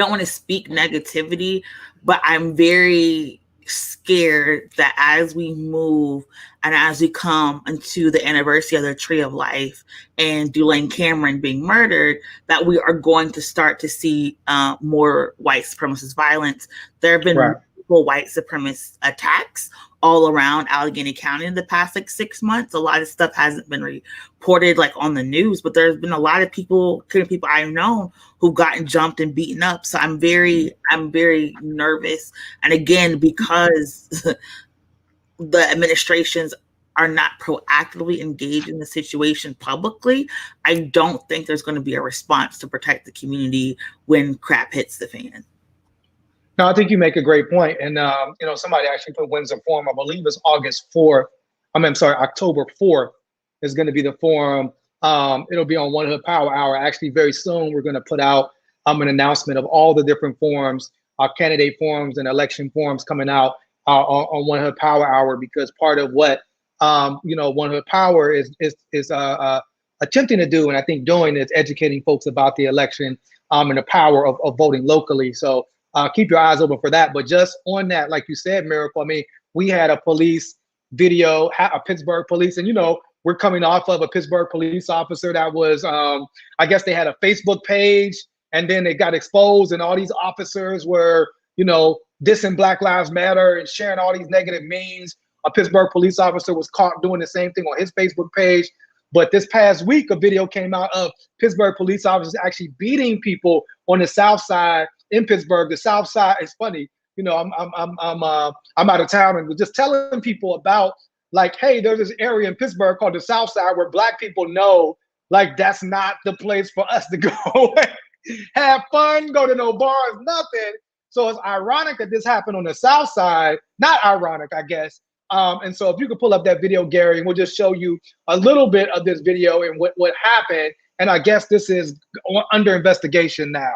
want to speak negativity, but I'm very scared that as we move and as we come into the anniversary of the Tree of Life and Dulaine Cameron being murdered, that we are going to start to see more white supremacist violence. There have been multiple white supremacist attacks all around Allegheny County in the past like 6 months. A lot of stuff hasn't been reported like on the news, but there's been a lot of people, including people I've known, who've gotten jumped and beaten up. So I'm very nervous. And again, because the administrations are not proactively engaged in the situation publicly, I don't think there's going to be a response to protect the community when crap hits the fan. No, I think you make a great point. And, somebody actually put Windsor Forum, I believe it's October 4th is going to be the forum. It'll be on One Hood Power Hour. Actually, very soon, we're going to put out an announcement of all the different forums, candidate forums and election forums coming out on One Hood Power Hour, because part of what, One Hood Power is attempting to do, and I think doing, is educating folks about the election and the power of voting locally. So keep your eyes open for that. But just on that, like you said, Miracle, I mean, we had a police video, a Pittsburgh police, and, we're coming off of a Pittsburgh police officer that was, I guess they had a Facebook page, and then it got exposed, and all these officers were, dissing Black Lives Matter and sharing all these negative memes. A Pittsburgh police officer was caught doing the same thing on his Facebook page. But this past week, a video came out of Pittsburgh police officers actually beating people on the South Side in Pittsburgh. The South Side is funny. I'm out of town and was just telling people about, like, hey, there's this area in Pittsburgh called the South Side where Black people know, like, that's not the place for us to go have fun, go to no bars, nothing. So it's ironic that this happened on the South Side. Not ironic, I guess. And so if you could pull up that video, Gary, and we'll just show you a little bit of this video and what happened. And I guess this is under investigation now.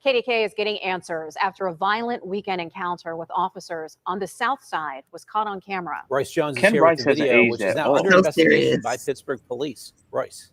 KDK is getting answers after a violent weekend encounter with officers on the South Side was caught on camera. Royce Jones is here with the video, which is now under investigation by Pittsburgh police. Royce.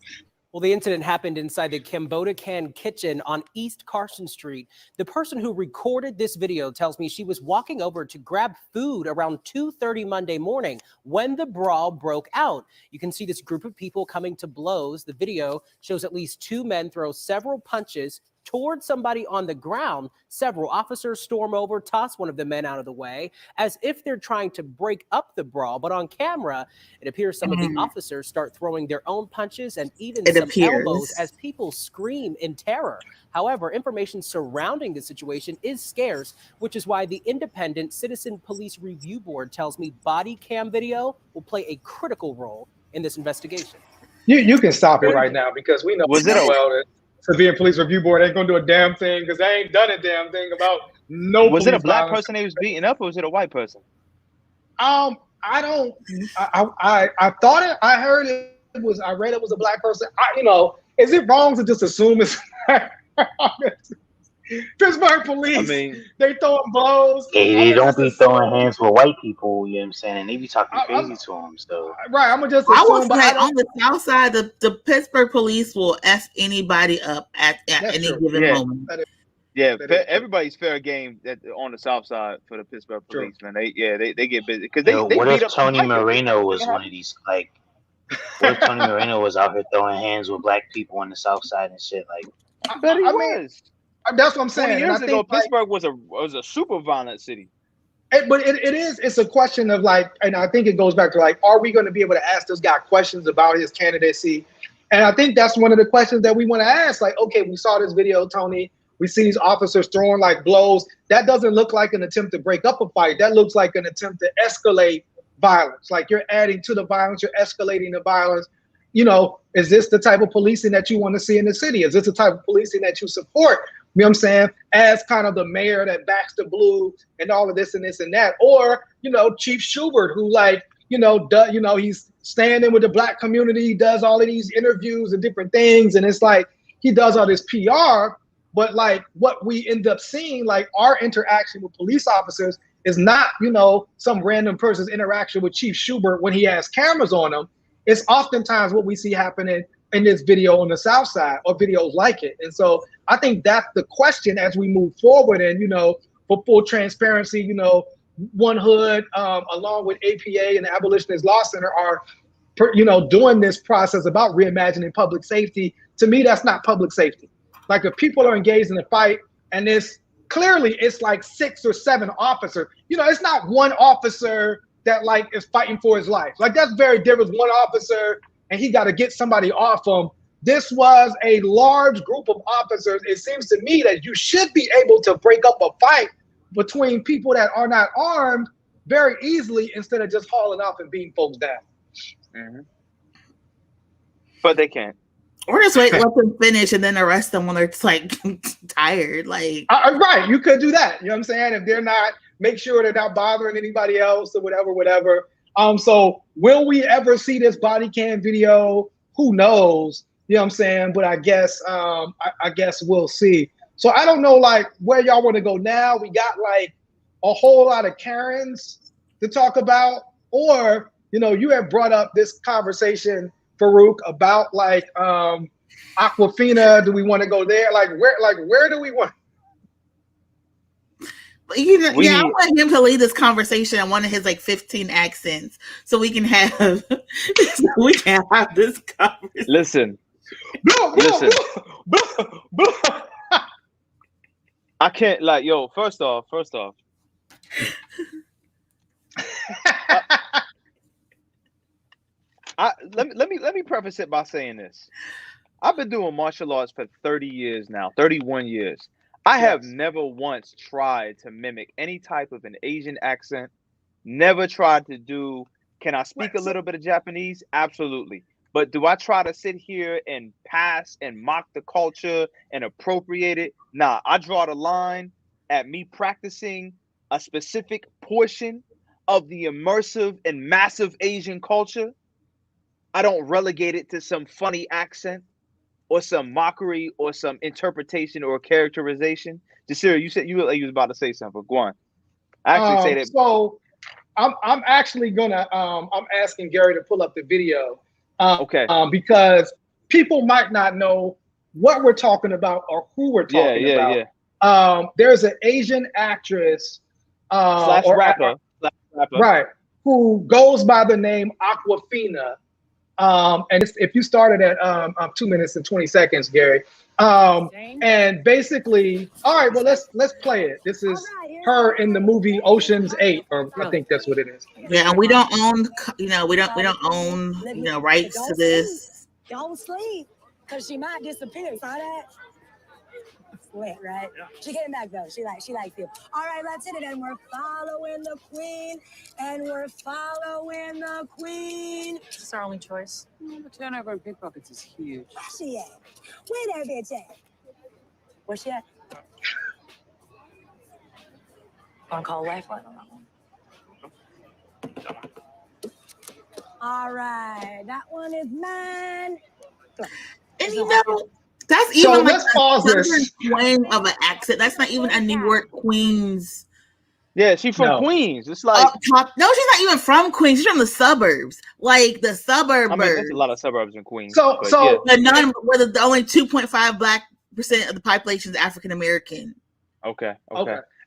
Well, the incident happened inside the Cambodia Kitchen on East Carson Street. The person who recorded this video tells me she was walking over to grab food around 2:30 Monday morning when the brawl broke out. You can see this group of people coming to blows. The video shows at least two men throw several punches towards somebody on the ground. Several officers storm over, toss one of the men out of the way, as if they're trying to break up the brawl. But on camera, it appears some of the officers start throwing their own punches and even some elbows as people scream in terror. However, information surrounding the situation is scarce, which is why the Independent Citizen Police Review Board tells me body cam video will play a critical role in this investigation. You can stop it right now, because we know that Civilian Police Review Board ain't gonna do a damn thing, because they ain't done a damn thing about no. Was it a black person they was beating up, or was it a white person? I thought it. I heard it was. I read it was a black person. Is it wrong to just assume it's Pittsburgh police? I mean, they throwing blows. They don't be throwing hands with white people. You know what I'm saying? And they be talking crazy to them. So right, I'm gonna just. I will say on the South Side, the Pittsburgh police will F anybody up at any given moment. Everybody's fair game on the South Side for the Pittsburgh police, man. They get busy because they what beat if up Tony Moreno was one of these, like? What if Tony Moreno was out here throwing hands with black people on the South Side and shit? Like, I bet he was. That's what I'm saying. 20 years ago, Pittsburgh was a super violent city. But it's a question of, like, and I think it goes back to, like, are we going to be able to ask this guy questions about his candidacy? And I think that's one of the questions that we want to ask. Like, okay, we saw this video, Tony. We see these officers throwing like blows. That doesn't look like an attempt to break up a fight. That looks like an attempt to escalate violence. Like, you're adding to the violence, you're escalating the violence. Is this the type of policing that you want to see in the city? Is this the type of policing that you support? You know what I'm saying? As kind of the mayor that backs the blue and all of this and this and that. Or, Chief Schubert, who he's standing with the black community, he does all of these interviews and different things. And it's like, he does all this PR, but like what we end up seeing, like our interaction with police officers is not, some random person's interaction with Chief Schubert when he has cameras on him. It's oftentimes what we see happening in this video on the South Side, or videos like it. And so I think that's the question as we move forward. And, for full transparency, One Hood, along with APA and the Abolitionist Law Center are, doing this process about reimagining public safety. To me, that's not public safety. Like, if people are engaged in a fight and this clearly it's like 6 or 7 officers. You know, it's not one officer that like is fighting for his life. Like that's very different. One officer and he got to get somebody off him. This was a large group of officers. It seems to me that you should be able to break up a fight between people that are not armed very easily instead of just hauling off and beating folks down. Mm-hmm. But they can't. Or just let them finish and then arrest them when they're like tired. Like right, you could do that. You know what I'm saying? If they're not, make sure they're not bothering anybody else or whatever. So will we ever see this body cam video? Who knows? You know what I'm saying? But I guess I guess we'll see. So I don't know like where y'all want to go now. We got like a whole lot of Karens to talk about, or you know, you have brought up this conversation, Farouk, about like Aquafina. Do we want to go there? Like where do we want? You know, I want him to lead this conversation in one of his like 15 accents, so we can have this conversation. Listen. I can't like first off. Let me preface it by saying this. I've been doing martial arts for 30 years now, 31 years. I have never once tried to mimic any type of an Asian accent. Never tried to do, can I speak a little bit of Japanese? Absolutely. But do I try to sit here and pass and mock the culture and appropriate it? Nah, I draw the line at me practicing a specific portion of the immersive and massive Asian culture. I don't relegate it to some funny accent or some mockery or some interpretation or characterization. Jasira, you said you was about to say something. Go on. I actually say that. So I'm actually gonna I'm asking Gary to pull up the video. Okay. Because people might not know what we're talking about or who we're talking about. There's an Asian actress slash rapper, right, who goes by the name Aquafina. And if you started at 2 minutes and 20 seconds, Gary. And basically, all right, well let's play it. This is her in the movie Ocean's 8, or I think that's what it is. Yeah, and we don't own, we don't own, rights to this. Don't sleep, cause she might disappear. Saw that? Wet, right? She came back though. She likes you. All right, let's hit it. And we're following the queen. This is our only choice. The turnover in pickpockets is huge. Where's she at? Where that bitch at? Where's she at? Wanna call a lifeline on that one? All right, that one is mine. And that's even like a southern twang of an accent. That's not even a New York Queens. Yeah, she's from Queens. It's like no, she's not even from Queens. She's from the suburbs, like the suburbs. I mean, there's a lot of suburbs in Queens. So where the only 2.5% of the population is African American. Okay.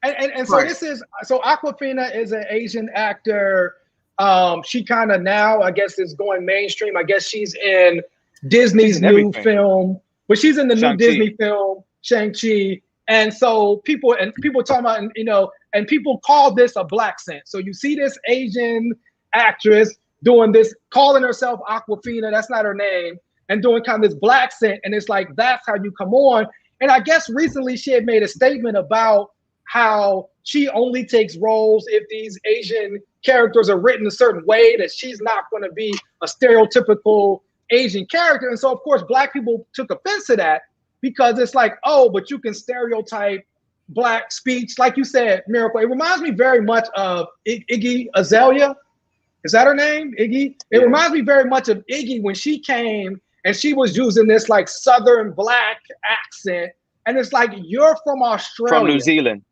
And so this is Aquafina is an Asian actor. She kind of now, I guess, is going mainstream. I guess she's in Disney's new film. But she's in the new Disney film, Shang-Chi. And so people talking about, and people call this a black scent. So you see this Asian actress doing this, calling herself Aquafina, that's not her name, and doing kind of this black scent. And it's like, that's how you come on. And I guess recently she had made a statement about how she only takes roles if these Asian characters are written a certain way, that she's not going to be a stereotypical Asian character. And so of course black people took offense to that, because it's like, oh, but you can stereotype black speech, like you said, Miracle. It reminds me very much of Iggy Azalea. Is that her name, Iggy? It reminds me very much of Iggy when she came and she was using this like Southern black accent, and it's like, you're from Australia, from New Zealand,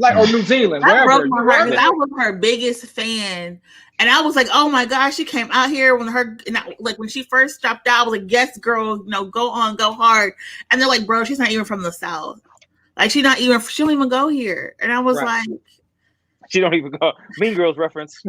or New Zealand, I wherever. I was her biggest fan. And I was like, oh my gosh, she came out here when she first dropped out. I was like, yes, girl, go on, go hard. And they're like, bro, she's not even from the South. Like, she don't even go here. And I was like, she don't even go. Mean Girls reference.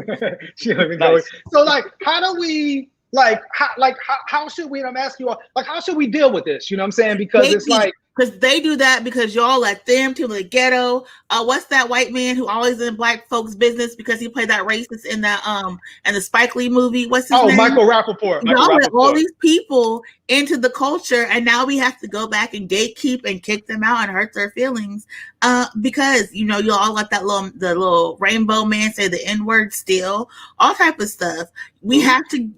She don't even go. So like, how do we how should we? And I'm asking you all, like, how should we deal with this? You know what I'm saying? Because it's like, Because they do that because y'all let them to the ghetto. What's that white man who always in black folks' business because he played that racist in the Spike Lee movie? What's his name? Michael Rappaport. Y'all let all these people into the culture, and now we have to go back and gatekeep and kick them out and hurt their feelings because you all let the little rainbow man say the N-word still, all type of stuff. We have to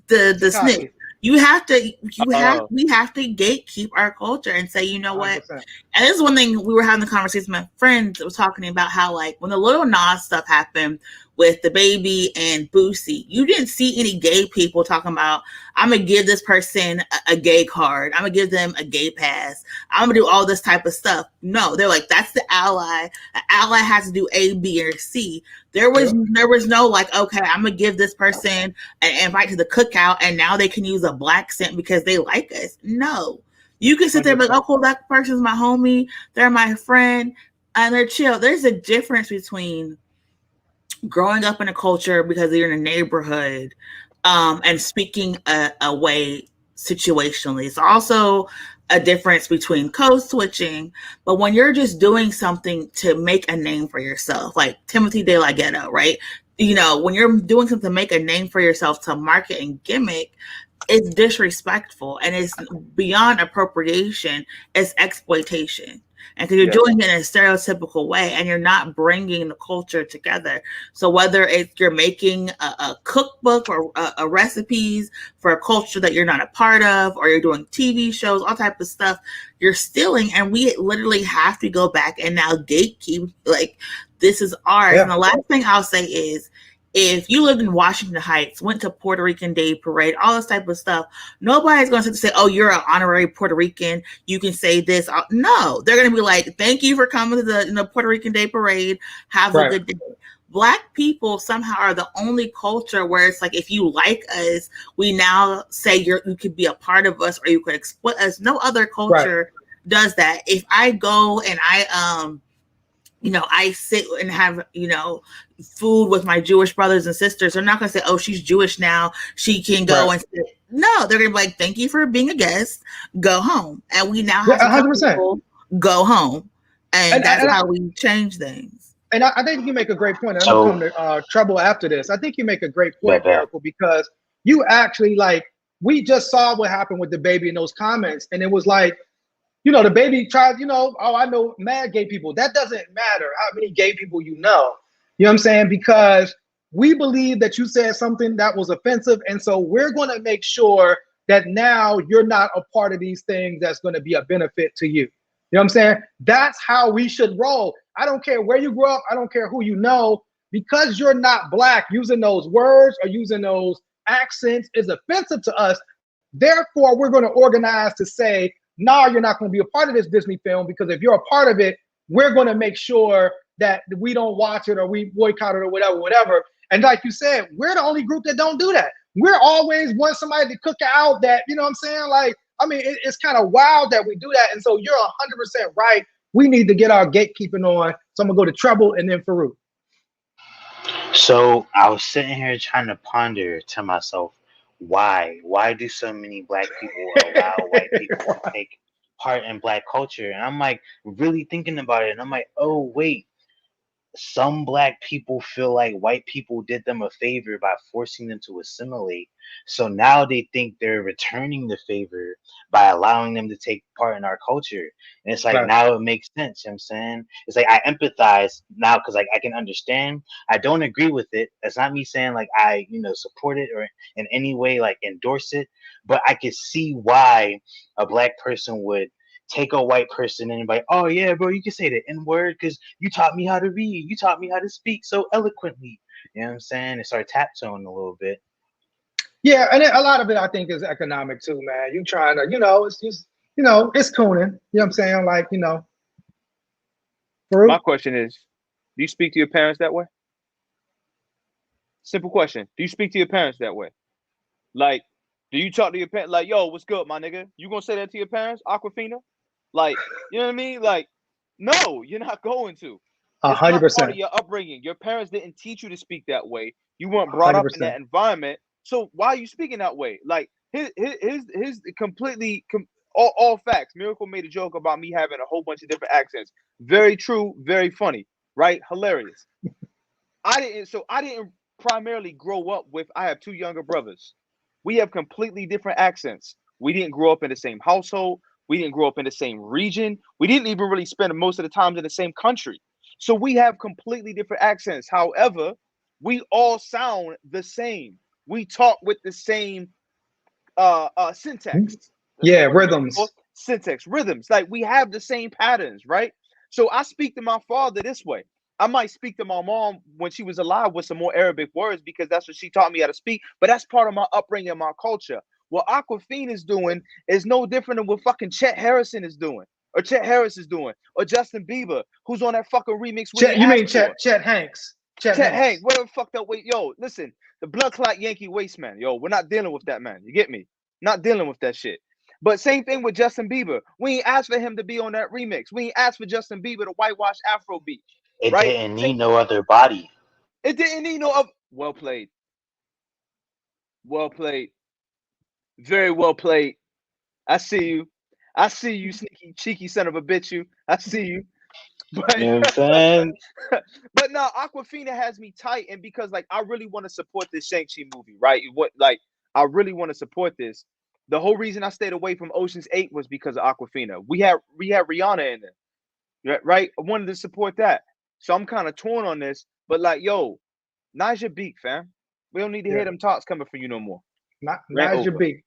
the snitch. We have to gatekeep our culture and say, you know what? 100%. And this is one thing we were having the conversation with my friends that was talking about how, like, when the Little Nas stuff happened with the baby and Boosie, you didn't see any gay people talking about, I'm gonna give this person a gay card, I'm gonna give them a gay pass, I'm gonna do all this type of stuff. No, they're like, that's the ally. An ally has to do A, B, or C. There was no like, okay, I'm gonna give this person an invite to the cookout and now they can use a black scent because they like us. No. You can sit there and be like, oh, cool, that person's my homie, they're my friend, and they're chill. There's a difference between growing up in a culture because you're in a neighborhood and speaking a way situationally. It's also a difference between code switching, but when you're just doing something to make a name for yourself, like Timothy De La Ghetto, right? When you're doing something to make a name for yourself, to market and gimmick, it's disrespectful and it's beyond appropriation. It's exploitation. And because you're doing it in a stereotypical way and you're not bringing the culture together. So whether it's you're making a cookbook or a recipes for a culture that you're not a part of, or you're doing TV shows, all type of stuff, you're stealing. And we literally have to go back and now gatekeep, like, this is ours. Yeah. And the last thing I'll say is, if you lived in Washington Heights, went to Puerto Rican Day Parade, all this type of stuff, nobody's going to say, oh, you're an honorary Puerto Rican, you can say this. No, they're going to be like, thank you for coming to the Puerto Rican Day Parade. Have a good day. Black people somehow are the only culture where it's like, if you like us, we now say you could be a part of us or you could exploit us. No other culture does that. If I go and I sit and have, food with my Jewish brothers and sisters, they're not going to say, oh, she's Jewish now, she can go and sit. No, they're going to be like, thank you for being a guest, go home. And we now have 100% people go home. And that's how we change things. And I think you make a great point. And I'm going to come to Trouble after this. I think you make a great point, Miracle, because you actually, like, we just saw what happened with the baby in those comments. And it was like, the baby tried, oh, I know mad gay people. That doesn't matter how many gay people you know. You know what I'm saying? Because we believe that you said something that was offensive. And so we're going to make sure that now you're not a part of these things that's going to be a benefit to you. You know what I'm saying? That's how we should roll. I don't care where you grew up. I don't care who you know. Because you're not Black, using those words or using those accents is offensive to us. Therefore, we're going to organize to say, no, you're not going to be a part of this Disney film, because if you're a part of it, we're going to make sure that we don't watch it or we boycott it or whatever. And like you said, we're the only group that don't do that. We're always want somebody to cook out that, you know what I'm saying? Like, I mean, it's kind of wild that we do that. And so you're 100% right. We need to get our gatekeeping on. So I'm going to go to Trouble and then Farouk. So I was sitting here trying to ponder to myself, why do so many Black people allow white people to take part in Black culture? And I'm like really thinking about it, and I'm like, oh wait, some Black people feel like white people did them a favor by forcing them to assimilate. So now they think they're returning the favor by allowing them to take part in our culture. And it's like, now it makes sense. You know what I'm saying? It's like I empathize now because like I can understand. I don't agree with it. That's not me saying like I, support it or in any way like endorse it. But I can see why a Black person would take a white person and be like, oh yeah, bro, you can say the N-word because you taught me how to read. You taught me how to speak so eloquently. You know what I'm saying? And start tap tone a little bit. Yeah, and a lot of it I think is economic too, man. You trying to, it's just, it's cooning. You know what I'm saying? Like, Farouk? My question is, do you speak to your parents that way? Simple question. Do you speak to your parents that way? Like, do you talk to your parents like, yo, what's good, my nigga? You gonna say that to your parents, Aquafina? Like, you know what I mean? Like, no, you're not going to. 100%. Part of your upbringing. Your parents didn't teach you to speak that way. You weren't brought 100%. Up in that environment. So why are you speaking that way? Like, his completely All facts. Miracle made a joke about me having a whole bunch of different accents. Very true, very funny, right? Hilarious. I didn't primarily grow up with, I have 2 younger brothers. We have completely different accents. We didn't grow up in the same household. We didn't grow up in the same region. We didn't even really spend most of the time in the same country. So we have completely different accents. However, we all sound the same. We talk with the same syntax. Yeah, rhythms. Syntax, rhythms. Like we have the same patterns, right? So I speak to my father this way. I might speak to my mom when she was alive with some more Arabic words because that's what she taught me how to speak. But that's part of my upbringing and my culture. What Aquafina is doing is no different than what fucking Chet Harrison is doing, or Chet Harris is doing, or Justin Bieber, who's on that fucking remix with Chet, you mean Chet Hanks? Chet Hanks, whatever fucked up. Wait, yo, listen, the blood clot Yankee waste man. Yo, we're not dealing with that, man. You get me? Not dealing with that shit. But same thing with Justin Bieber. We ain't asked for him to be on that remix. We ain't asked for Justin Bieber to whitewash Afrobeat. It right? didn't need no other body. It didn't need no other. Well played. Well played. Very well played. I see you. I see you, sneaky, cheeky son of a bitch. You. I see you. But, you know what I'm saying? But no, Aquafina has me tight, and because like I really want to support this Shang-Chi movie, right? I really want to support this. The whole reason I stayed away from Ocean's 8 was because of Aquafina. We have Rihanna in there, right? I wanted to support that, so I'm kind of torn on this. But like, yo, Naja Beek, fam, we don't need to hear them talks coming from you no more. Naja Beek,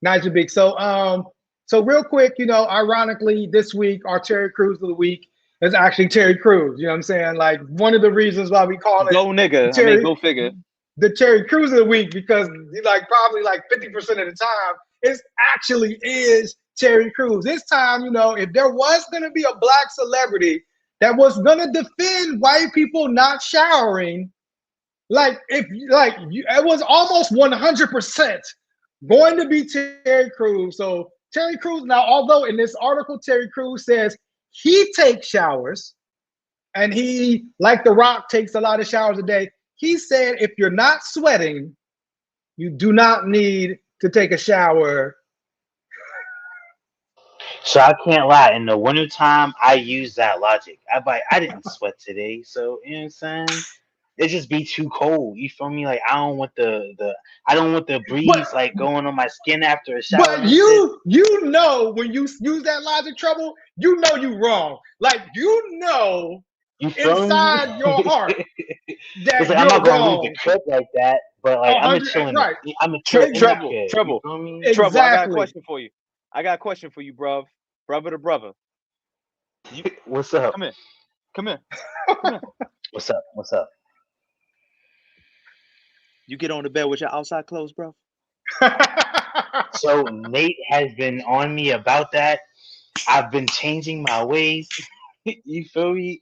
Naja Beek. So real quick, ironically, this week our Terry Crews of the week is actually Terry Crews. You know what I'm saying? Like one of the reasons why we call it go nigga. Go figure. The Terry Crews of the week, because probably 50% of the time it actually is Terry Crews. This time, if there was going to be a black celebrity that was going to defend white people not showering, it was almost 100% going to be Terry Crews. So Terry Crews, now, although in this article, Terry Crews says he takes showers and he, like The Rock, takes a lot of showers a day. He said, if you're not sweating, you do not need to take a shower. So I can't lie. In the wintertime, I use that logic. I didn't sweat today, so you know what I'm saying? It just be too cold. You feel me? Like I don't want the breeze going on my skin after a shower. But you when you use that logic, Trouble, you wrong. Inside your heart that I'm not gonna lose the trip like that, but I'm a chilling. Right. I'm a chilling. Trouble. You know me? Exactly. Trouble. I got a question for you. Bruv. Brother to brother. What's up? Come here. What's up? You get on the bed with your outside clothes, bro? So Nate has been on me about that. I've been changing my ways. You feel me?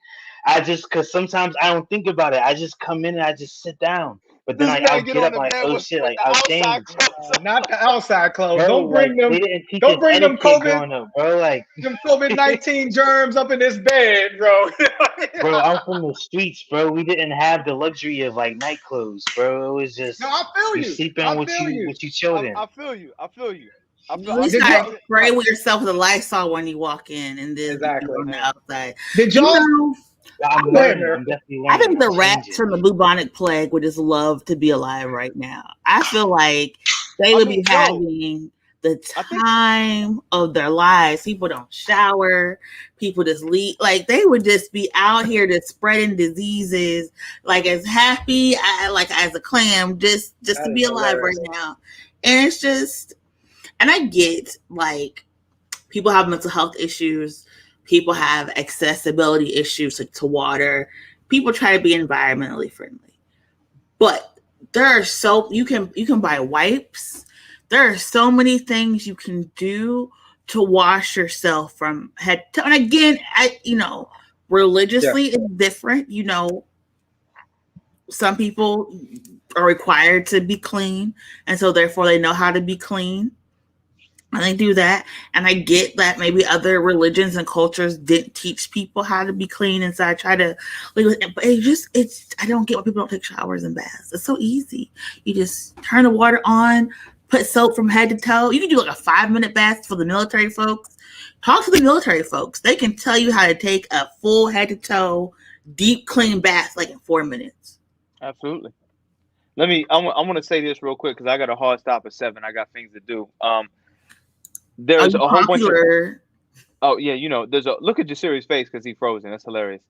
Because sometimes I don't think about it. I just come in and I just sit down. But then I'll get up like, oh shit, like I'll change. Not the outside clothes. Bro, don't bring them COVID, bro. Like them COVID-19 germs up in this bed, bro. Bro, I'm from the streets, bro. We didn't have the luxury of night clothes, bro. It was just I feel you. Sleep in what you chilled in. I feel you. You at least gotta spray with yourself with a Lysol when you walk in, and then exactly on the outside. Did y'all? I'm definitely learning. I think the rats from the bubonic plague would just love to be alive right now. I feel like they would be having the time of their lives. People don't shower. People just leave. They would just be out here just spreading diseases, as happy as a clam, just to be alive right now. And it's just, and I get people have mental health issues. People have accessibility issues to water. People try to be environmentally friendly, but there are you can buy wipes. There are so many things you can do to wash yourself from head to. And again, religiously it's different. Some people are required to be clean, and so therefore they know how to be clean. And they do that. And I get that maybe other religions and cultures didn't teach people how to be clean. And so I try to, but I don't get why people don't take showers and baths. It's so easy. You just turn the water on, put soap from head to toe. You can do like a 5-minute bath for the military folks. Talk to the military folks. They can tell you how to take a full head to toe, deep clean bath like in 4 minutes. Absolutely. I want to say this real quick because I got a hard stop at 7. I got things to do. There's a whole bunch of. Oh yeah, look at Jasiri's face because he's frozen. That's hilarious.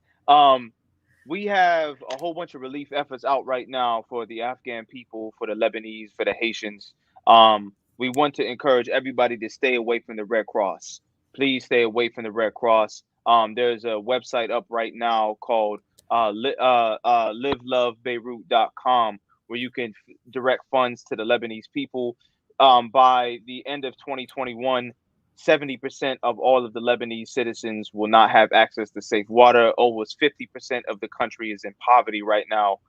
We have a whole bunch of relief efforts out right now for the Afghan people, for the Lebanese, for the Haitians. We want to encourage everybody to stay away from the Red Cross. Please stay away from the Red Cross. There's a website up right now called livelovebeirut.com where you can direct funds to the Lebanese people. By the end of 2021, 70% of all of the Lebanese citizens will not have access to safe water. Almost 50% of the country is in poverty right now.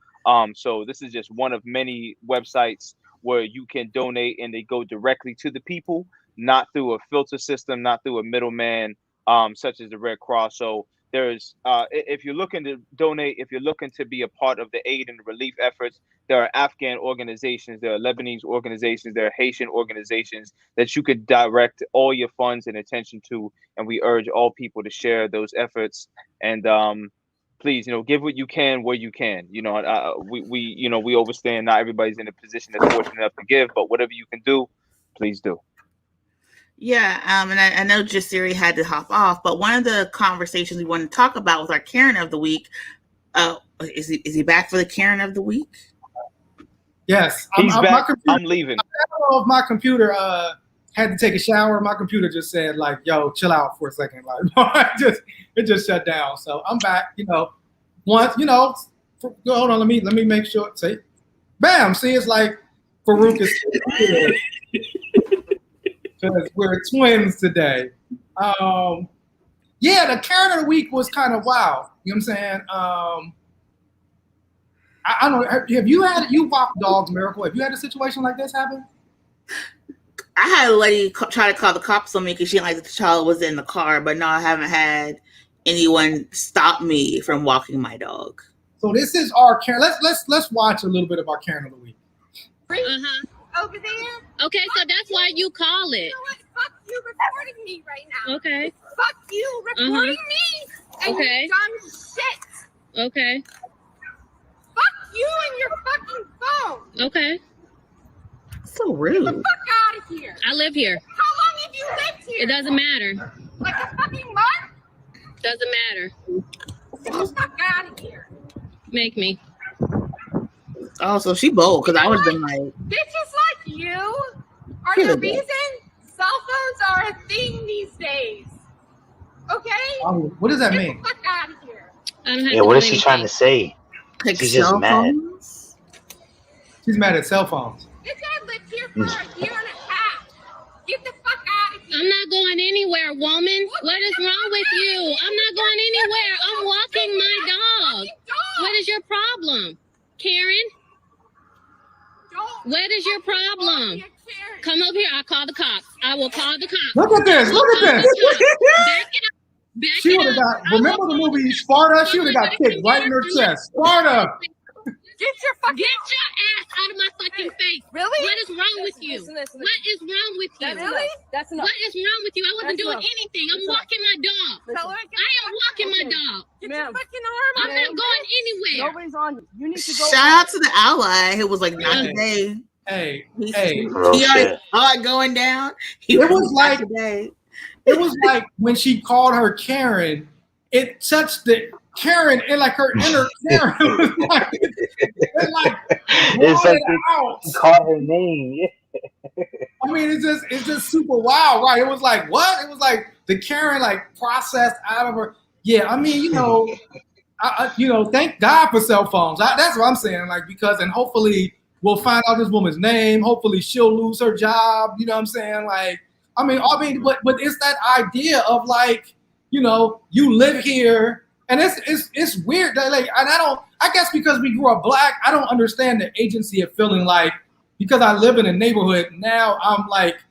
So this is just one of many websites where you can donate and they go directly to the people, not through a filter system, not through a middleman, such as the Red Cross. So there's, if you're looking to donate, if you're looking to be a part of the aid and relief efforts, there are Afghan organizations, there are Lebanese organizations, there are Haitian organizations that you could direct all your funds and attention to. And we urge all people to share those efforts. And please, give what you can where you can. We understand not everybody's in a position that's fortunate enough to give, but whatever you can do, please do. Yeah, and I know Jasiri had to hop off, but one of the conversations we want to talk about with our Karen of the week, is he back for the Karen of the week? Yes, he's back. I'm leaving. I don't know if my computer had to take a shower. My computer just said like, "Yo, chill out for a second." Like, it just shut down. So I'm back. Hold on. Let me make sure. Say, bam. See, it's like Farouk is. Because we're twins today. The Karen of the week was kind of wild. You know what I'm saying? I don't know. Have you walked dogs, Miracle? Have you had a situation like this happen? I had a lady try to call the cops on me because she didn't like that the child was in the car, but no, I haven't had anyone stop me from walking my dog. So this is our Karen. Let's watch a little bit of our Karen of the week. Over there. Okay, so that's why you call it. You know what? Fuck you recording me right now. Okay. Fuck you recording me. And okay. Your dumb shit. Okay. Fuck you and your fucking phone. Okay. So rude. Get the fuck out of here. I live here. How long have you lived here? It doesn't matter. Like a fucking month? Doesn't matter. Get the fuck out of here. Make me. Oh, so she bold because I would have been like, bitches like you are the reason cell phones are a thing these days. Okay? What does that mean? Get the fuck out of here. Yeah, what is she trying to say? Like she's just mad. She's mad at cell phones. Bitch, I lived here for a year and a half. Get the fuck out of here. I'm not going anywhere, woman. What is wrong with you? I'm not going anywhere. I'm walking my dog. What is your problem, Karen? What is your problem? Come up here. I'll call the cops. I will call the cops. Look at this. Look at this. She would have got, remember the movie Sparta? She would have got kicked right in her chest. Sparta. Get your ass out of my fucking face. Really? What is wrong with you? Listen. What is wrong with you? Really? That's enough. What is wrong with you? I wasn't doing anything. I'm walking my dog. I am walking my dog. Get your fucking arm. I'm not going anywhere. Nobody's on you. You need to go. Shout out to the ally who was like, not today. Hey. He already saw it going down. It was like when she called her Karen, it touched the Karen in like her inner Karen. It's like call her name. I mean, it's just super wild, right? It was like what? It was like the Karen like processed out of her. Yeah, I mean, thank God for cell phones. That's what I'm saying. Like and hopefully we'll find out this woman's name. Hopefully she'll lose her job. You know what I'm saying? Like, but it's that idea of like, you live here. And it's weird that and I guess because we grew up Black, I don't understand the agency of feeling like because I live in a neighborhood now I'm like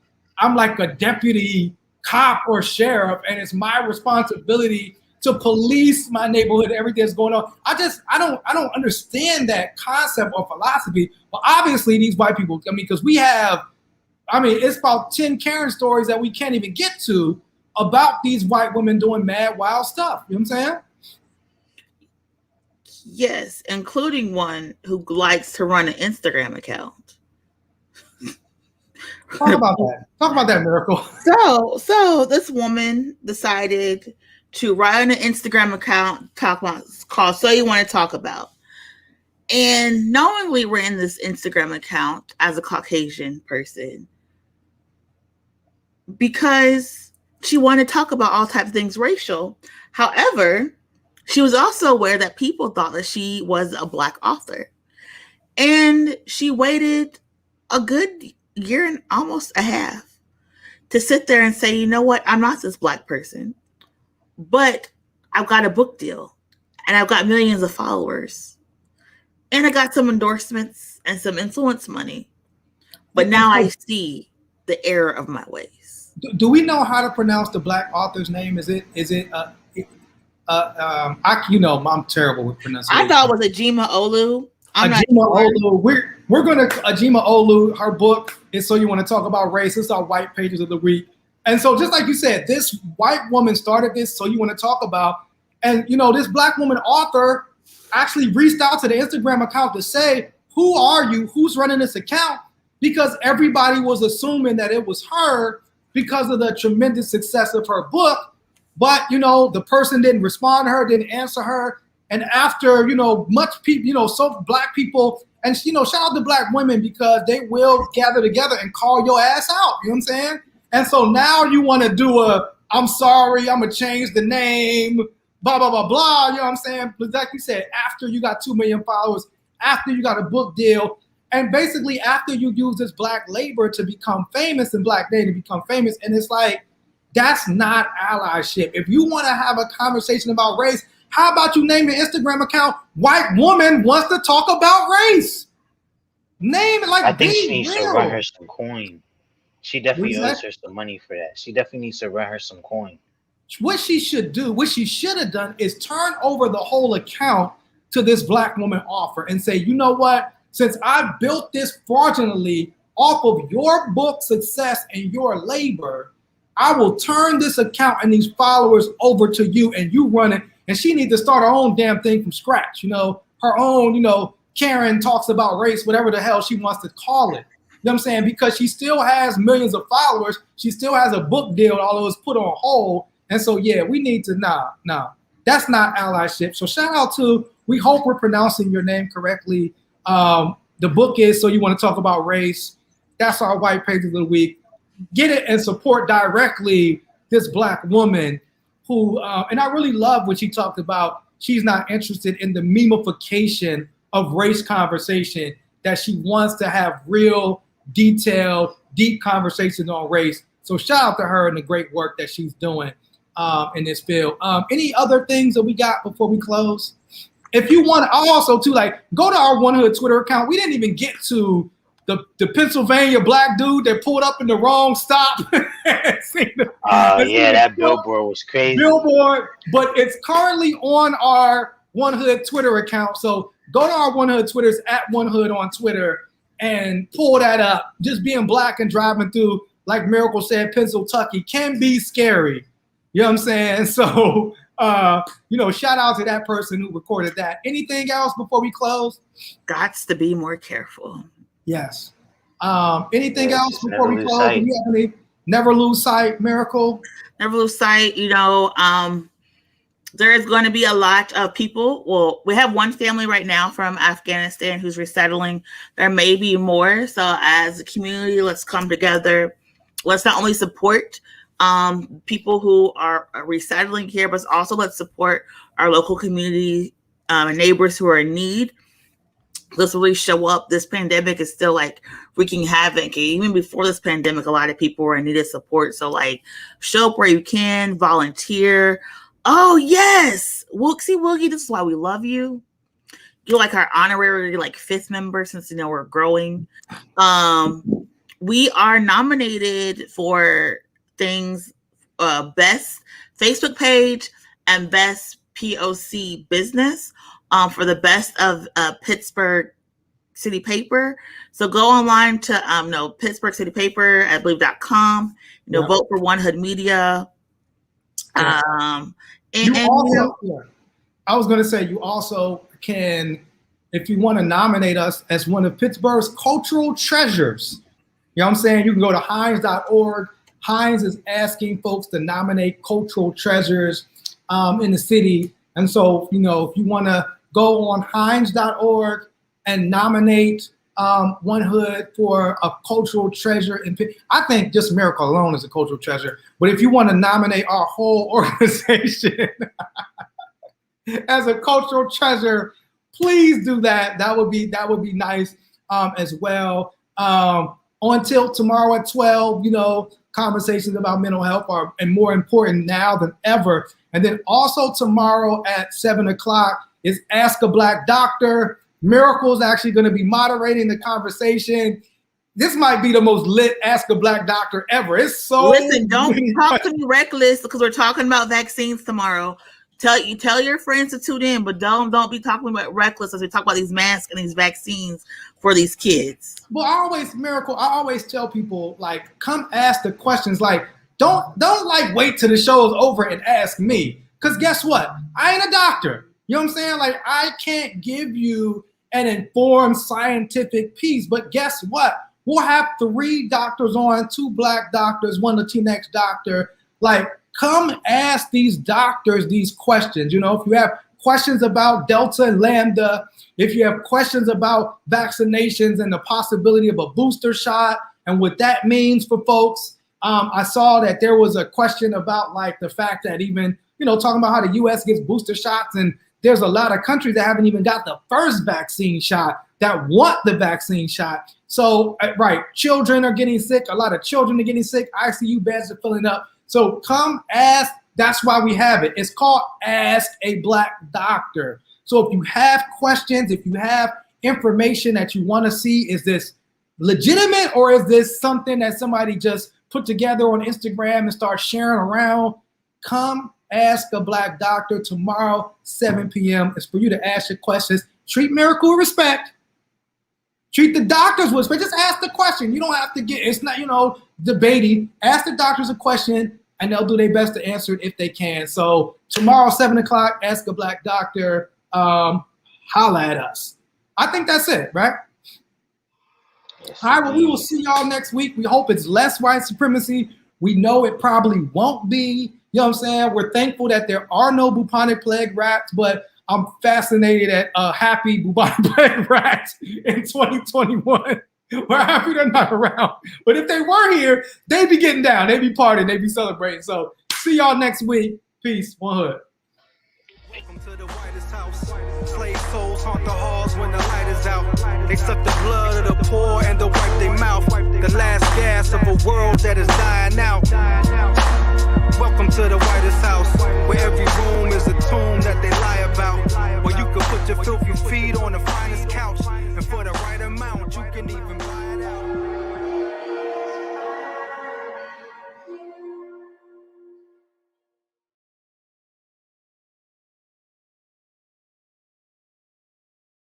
a deputy cop or sheriff and it's my responsibility to police my neighborhood, everything that's going on. I don't understand that concept or philosophy. But obviously these white people, because we have I mean, it's about 10 Karen stories that we can't even get to about these white women doing mad, wild stuff. You know what I'm saying? Yes, including one who likes to run an Instagram account. Talk about that. Talk about that, Miracle. So this woman decided to run an Instagram account called So You Want to Talk About. And knowingly ran this Instagram account as a Caucasian person because she wanted to talk about all types of things racial. However, she was also aware that people thought that she was a Black author. And she waited a good year and almost a half to sit there and say, you know what, I'm not this Black person, but I've got a book deal and I've got millions of followers. And I got some endorsements and some influence money. But now I see the error of my ways. Do we know how to pronounce the Black author's name? I'm terrible with pronunciation. I thought it was Ajima Olu. Ajima Olu. We're gonna Ajima Olu. Her book is So You Want to Talk About Race. It's our white pages of the week. And so just like you said, this white woman started this So You Want to Talk About. And this Black woman author actually reached out to the Instagram account to say, who are you? Who's running this account? Because everybody was assuming that it was her because of the tremendous success of her book. But, the person didn't respond to her, didn't answer her. And after, much people, so Black people, and, shout out to Black women because they will gather together and call your ass out. You know what I'm saying? And so now you want to do I'm sorry, I'm going to change the name, blah, blah, blah, blah. You know what I'm saying? But like you said, after you got 2 million followers, after you got a book deal, and basically after you use this Black labor to become famous and Black name to become famous. And it's like, that's not allyship. If you want to have a conversation about race, how about you name your Instagram account, White Woman Wants to Talk About Race? Name it like I think she needs to run her some coin. She definitely owes her some money for that. She definitely needs to run her some coin. What she should do, what she should have done is turn over the whole account to this Black woman author and say, you know what? Since I built this fraudulently off of your book success and your labor, I will turn this account and these followers over to you and you run it. And she needs to start her own damn thing from scratch. Her own, Karen talks about race, whatever the hell she wants to call it. You know what I'm saying? Because she still has millions of followers. She still has a book deal, although it's put on hold. And so, yeah, we need to, that's not allyship. So shout out to, we hope we're pronouncing your name correctly. The book is So You Want to Talk About Race. That's our white pages of the week. Get it and support directly this Black woman who, and I really love what she talked about. She's not interested in the memification of race conversation, that she wants to have real, detailed, deep conversations on race. So shout out to her and the great work that she's doing in this field. Any other things that we got before we close? If you want, I'll also too, go to our One Hood Twitter account. We didn't even get to the Pennsylvania Black dude that pulled up in the wrong stop. That billboard was crazy. But it's currently on our One Hood Twitter account. So go to our One Hood Twitters at One Hood on Twitter and pull that up. Just being Black and driving through, like Miracle said, Pennsylvania can be scary. You know what I'm saying? So, shout out to that person who recorded that. Anything else before we close? Gots to be more careful. Yes. Anything else before we close? Do you have any never lose sight, Miracle? Never lose sight. There is going to be a lot of people. Well, we have one family right now from Afghanistan who's resettling. There may be more. So as a community, let's come together. Let's not only support people who are resettling here, but also let's support our local community and neighbors who are in need. Let's really show up. This pandemic is still wreaking havoc. And even before this pandemic, a lot of people were in need of support. So show up where you can, volunteer. Oh yes, Wooksy Woogie, this is why we love you. You're our honorary 5th member since we're growing. We are nominated for things best Facebook page and best POC business for the best of Pittsburgh City Paper. So go online to Pittsburgh City Paper, I believe.com. Vote for One Hood Media. I was going to say, you also can, if you want to nominate us as one of Pittsburgh's cultural treasures, you know what I'm saying? You can go to Hines.org. Hines is asking folks to nominate cultural treasures in the city. And so, if you want to go on Hines.org and nominate One Hood for a cultural treasure. I think just Miracle alone is a cultural treasure. But if you want to nominate our whole organization as a cultural treasure, please do that. That would be nice as well. Until tomorrow at 12, conversations about mental health are more important now than ever. And then also tomorrow at 7 o'clock is Ask a Black Doctor. Miracle is actually going to be moderating the conversation. This might be the most lit Ask a Black Doctor ever. It's so listen. Don't talk to me reckless because we're talking about vaccines tomorrow. Tell your friends to tune in, but don't be talking about reckless as we talk about these masks and these vaccines for these kids. Well, I always tell people, like, come ask the questions. Like, don't like wait till the show is over and ask me. Because guess what? I ain't a doctor. You know what I'm saying? Like, I can't give you an informed scientific piece. But guess what? We'll have 3 doctors on, 2 Black doctors, 1 Latinx doctor. Like, come ask these doctors these questions. If you have questions about Delta and Lambda, if you have questions about vaccinations and the possibility of a booster shot and what that means for folks. I saw that there was a question about like the fact that even, talking about how the U.S. gets booster shots, and there's a lot of countries that haven't even got the first vaccine shot that want the vaccine shot. So, right, children are getting sick. A lot of children are getting sick. ICU beds are filling up. So come ask. That's why we have it. It's called Ask a Black Doctor. So if you have questions, if you have information that you want to see, is this legitimate or is this something that somebody just put together on Instagram and start sharing around? Come Ask a Black Doctor tomorrow, 7 p.m. It's for you to ask your questions. Treat Miracle with respect. Treat the doctors with respect. Just ask the question. You don't have to it's not, debating. Ask the doctors a question and they'll do their best to answer it if they can. So tomorrow, 7 o'clock, Ask a Black Doctor. Holla at us. I think that's it, right? Yes, all right, well, we will see y'all next week. We hope it's less white supremacy. We know it probably won't be. You know what I'm saying? We're thankful that there are no bubonic plague rats, but I'm fascinated at happy bubonic plague rats in 2021. We're happy they're not around. But if they were here, they'd be getting down. They'd be partying. They'd be celebrating. So see y'all next week. Peace. One Hood. Welcome to the whitest house. Slave souls haunt the halls when the light is out. They suck the blood of the poor and they wipe their mouth. The last gasp of a world that is dying out. Welcome to the